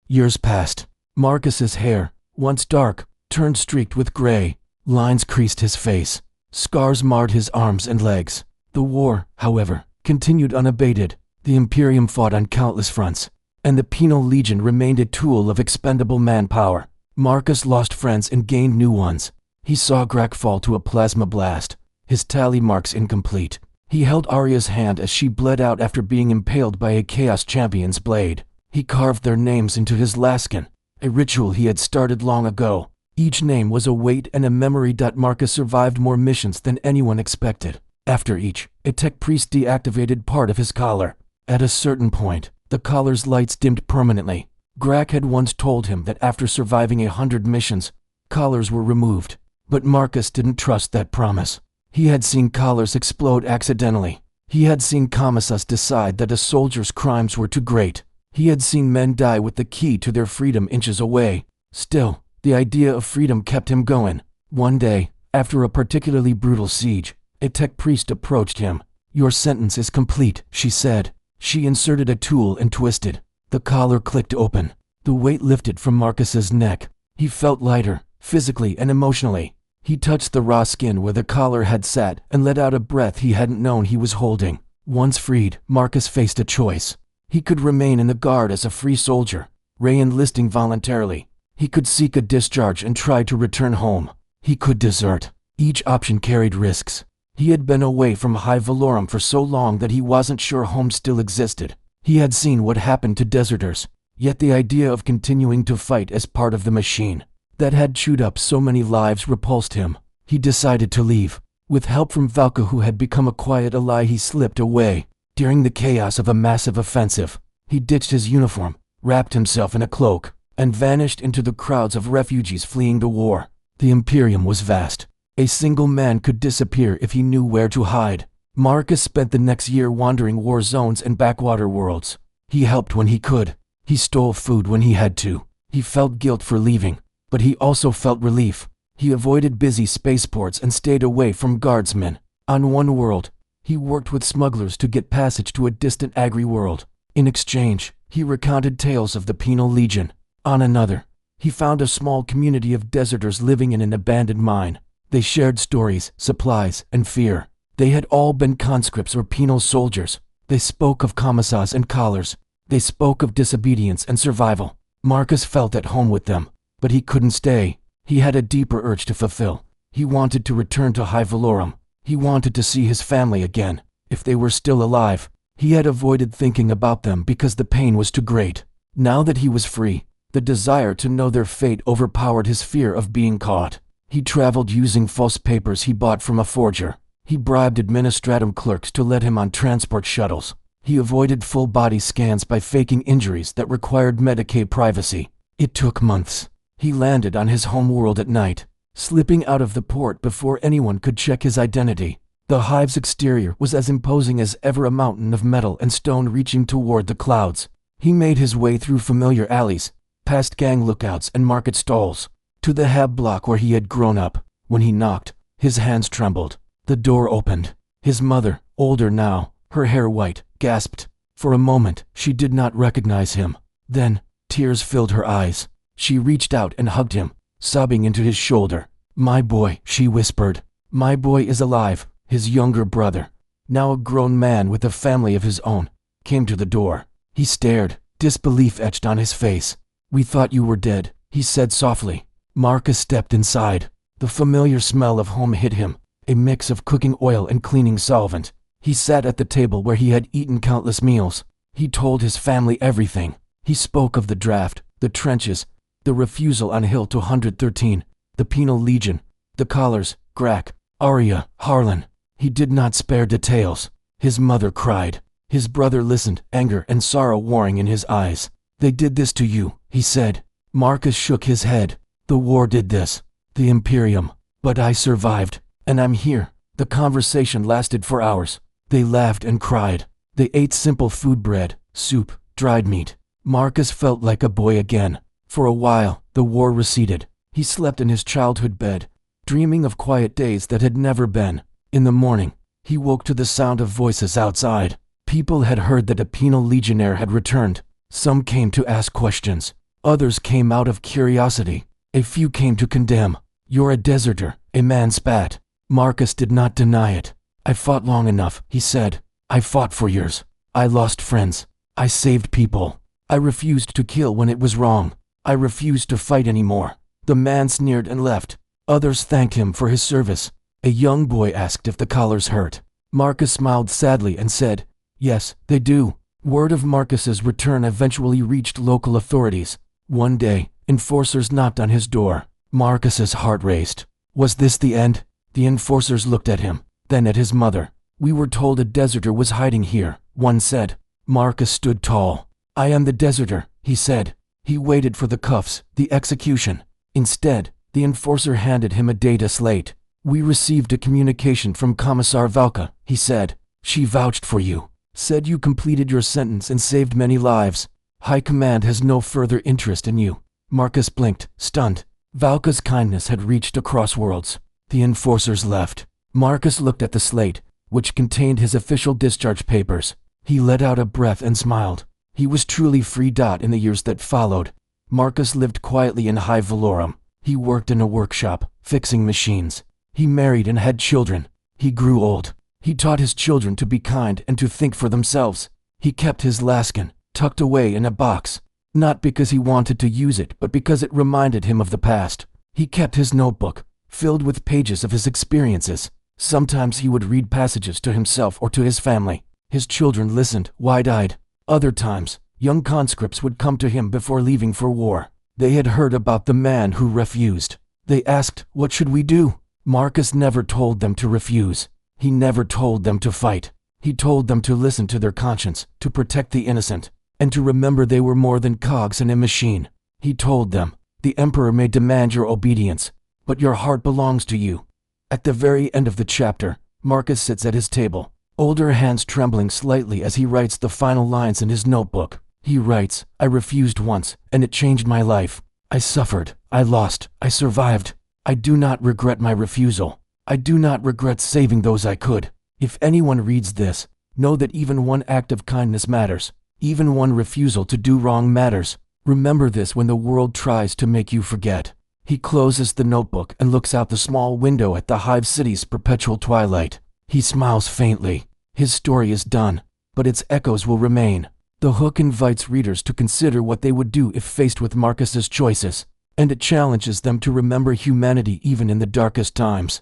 Years passed. Marcus's hair, once dark, turned streaked with gray. Lines creased his face. Scars marred his arms and legs. The war, however, continued unabated. The Imperium fought on countless fronts, and the Penal Legion remained a tool of expendable manpower. Marcus lost friends and gained new ones. He saw Grak fall to a plasma blast, his tally marks incomplete. He held Arya's hand as she bled out after being impaled by a Chaos Champion's blade. He carved their names into his laskin, a ritual he had started long ago. Each name was a weight and a memory. Marcus survived more missions than anyone expected. After each, a tech priest deactivated part of his collar. At a certain point, the collar's lights dimmed permanently. Grak had once told him that after surviving 100 missions, collars were removed. But Marcus didn't trust that promise. He had seen collars explode accidentally. He had seen commissars decide that a soldier's crimes were too great. He had seen men die with the key to their freedom inches away. Still, the idea of freedom kept him going. One day, after a particularly brutal siege, a tech priest approached him. Your sentence is complete, she said. She inserted a tool and twisted. The collar clicked open. The weight lifted from Marcus's neck. He felt lighter, physically and emotionally. He touched the raw skin where the collar had sat and let out a breath he hadn't known he was holding. Once freed, Marcus faced a choice. He could remain in the guard as a free soldier, re-enlisting voluntarily. He could seek a discharge and try to return home. He could desert. Each option carried risks. He had been away from Hive Valorum for so long that he wasn't sure home still existed. He had seen what happened to deserters, yet the idea of continuing to fight as part of the machine that had chewed up so many lives repulsed him. He decided to leave. With help from Valka, who had become a quiet ally, he slipped away. During the chaos of a massive offensive, he ditched his uniform, wrapped himself in a cloak, and vanished into the crowds of refugees fleeing the war. The Imperium was vast. A single man could disappear if he knew where to hide. Marcus spent the next year wandering war zones and backwater worlds. He helped when he could. He stole food when he had to. He felt guilt for leaving, but he also felt relief. He avoided busy spaceports and stayed away from guardsmen. On one world, he worked with smugglers to get passage to a distant agri-world. In exchange, he recounted tales of the Penal Legion. On another, he found a small community of deserters living in an abandoned mine. They shared stories, supplies, and fear. They had all been conscripts or penal soldiers. They spoke of commissars and collars. They spoke of disobedience and survival. Marcus felt at home with them, but he couldn't stay. He had a deeper urge to fulfill. He wanted to return to Hive Valorum. He wanted to see his family again, if they were still alive. He had avoided thinking about them because the pain was too great. Now that he was free, the desire to know their fate overpowered his fear of being caught. He traveled using false papers he bought from a forger. He bribed administrative clerks to let him on transport shuttles. He avoided full-body scans by faking injuries that required Medicaid privacy. It took months. He landed on his home world at night, slipping out of the port before anyone could check his identity. The hive's exterior was as imposing as ever, a mountain of metal and stone reaching toward the clouds. He made his way through familiar alleys, past gang lookouts and market stalls, to the hab block where he had grown up. When he knocked, his hands trembled. The door opened. His mother, older now, her hair white, gasped. For a moment, she did not recognize him. Then, tears filled her eyes. She reached out and hugged him, sobbing into his shoulder. "My boy," she whispered. "My boy is alive." His younger brother, now a grown man with a family of his own, came to the door. He stared, disbelief etched on his face. "We thought you were dead," he said softly. Marcus stepped inside. The familiar smell of home hit him, a mix of cooking oil and cleaning solvent. He sat at the table where he had eaten countless meals. He told his family everything. He spoke of the draft, the trenches, the refusal on Hill 213, the Penal Legion, the collars, Grak, Arya, Harlan. He did not spare details. His mother cried. His brother listened, anger and sorrow warring in his eyes. "They did this to you," he said. Marcus shook his head. "The war did this. The Imperium. But I survived, and I'm here." The conversation lasted for hours. They laughed and cried. They ate simple food: bread, soup, dried meat. Marcus felt like a boy again. For a while, the war receded. He slept in his childhood bed, dreaming of quiet days that had never been. In the morning, he woke to the sound of voices outside. People had heard that a penal legionnaire had returned. Some came to ask questions. Others came out of curiosity. A few came to condemn. "You're a deserter," a man spat. Marcus did not deny it. "I fought long enough," he said. "I fought for years. I lost friends. I saved people. I refused to kill when it was wrong. I refused to fight anymore." The man sneered and left. Others thanked him for his service. A young boy asked if the collars hurt. Marcus smiled sadly and said, "Yes, they do." Word of Marcus's return eventually reached local authorities. One day, enforcers knocked on his door. Marcus's heart raced. Was this the end? The enforcers looked at him, then at his mother. "We were told a deserter was hiding here," one said. Marcus stood tall. "I am the deserter," he said. He waited for the cuffs, the execution. Instead, the enforcer handed him a data slate. "We received a communication from Commissar Valka," he said. "She vouched for you, said you completed your sentence and saved many lives. High Command has no further interest in you." Marcus blinked, stunned. Valka's kindness had reached across worlds. The enforcers left. Marcus looked at the slate, which contained his official discharge papers. He let out a breath and smiled. He was truly free. In the years that followed, Marcus lived quietly in Hive Valorum. He worked in a workshop, fixing machines. He married and had children. He grew old. He taught his children to be kind and to think for themselves. He kept his laskin tucked away in a box, not because he wanted to use it, but because it reminded him of the past. He kept his notebook, filled with pages of his experiences. Sometimes he would read passages to himself or to his family. His children listened, wide-eyed. Other times, young conscripts would come to him before leaving for war. They had heard about the man who refused. They asked, "What should we do?" Marcus never told them to refuse. He never told them to fight. He told them to listen to their conscience, to protect the innocent, and to remember they were more than cogs in a machine. He told them, "The Emperor may demand your obedience, but your heart belongs to you." At the very end of the chapter, Marcus sits at his table, older hands trembling slightly as he writes the final lines in his notebook. He writes, "I refused once, and it changed my life. I suffered, I lost, I survived. I do not regret my refusal. I do not regret saving those I could." If anyone reads this, know that even one act of kindness matters. Even one refusal to do wrong matters. Remember this when the world tries to make you forget. He closes the notebook and looks out the small window at the Hive City's perpetual twilight. He smiles faintly. His story is done, but its echoes will remain. The hook invites readers to consider what they would do if faced with Marcus's choices, and it challenges them to remember humanity even in the darkest times.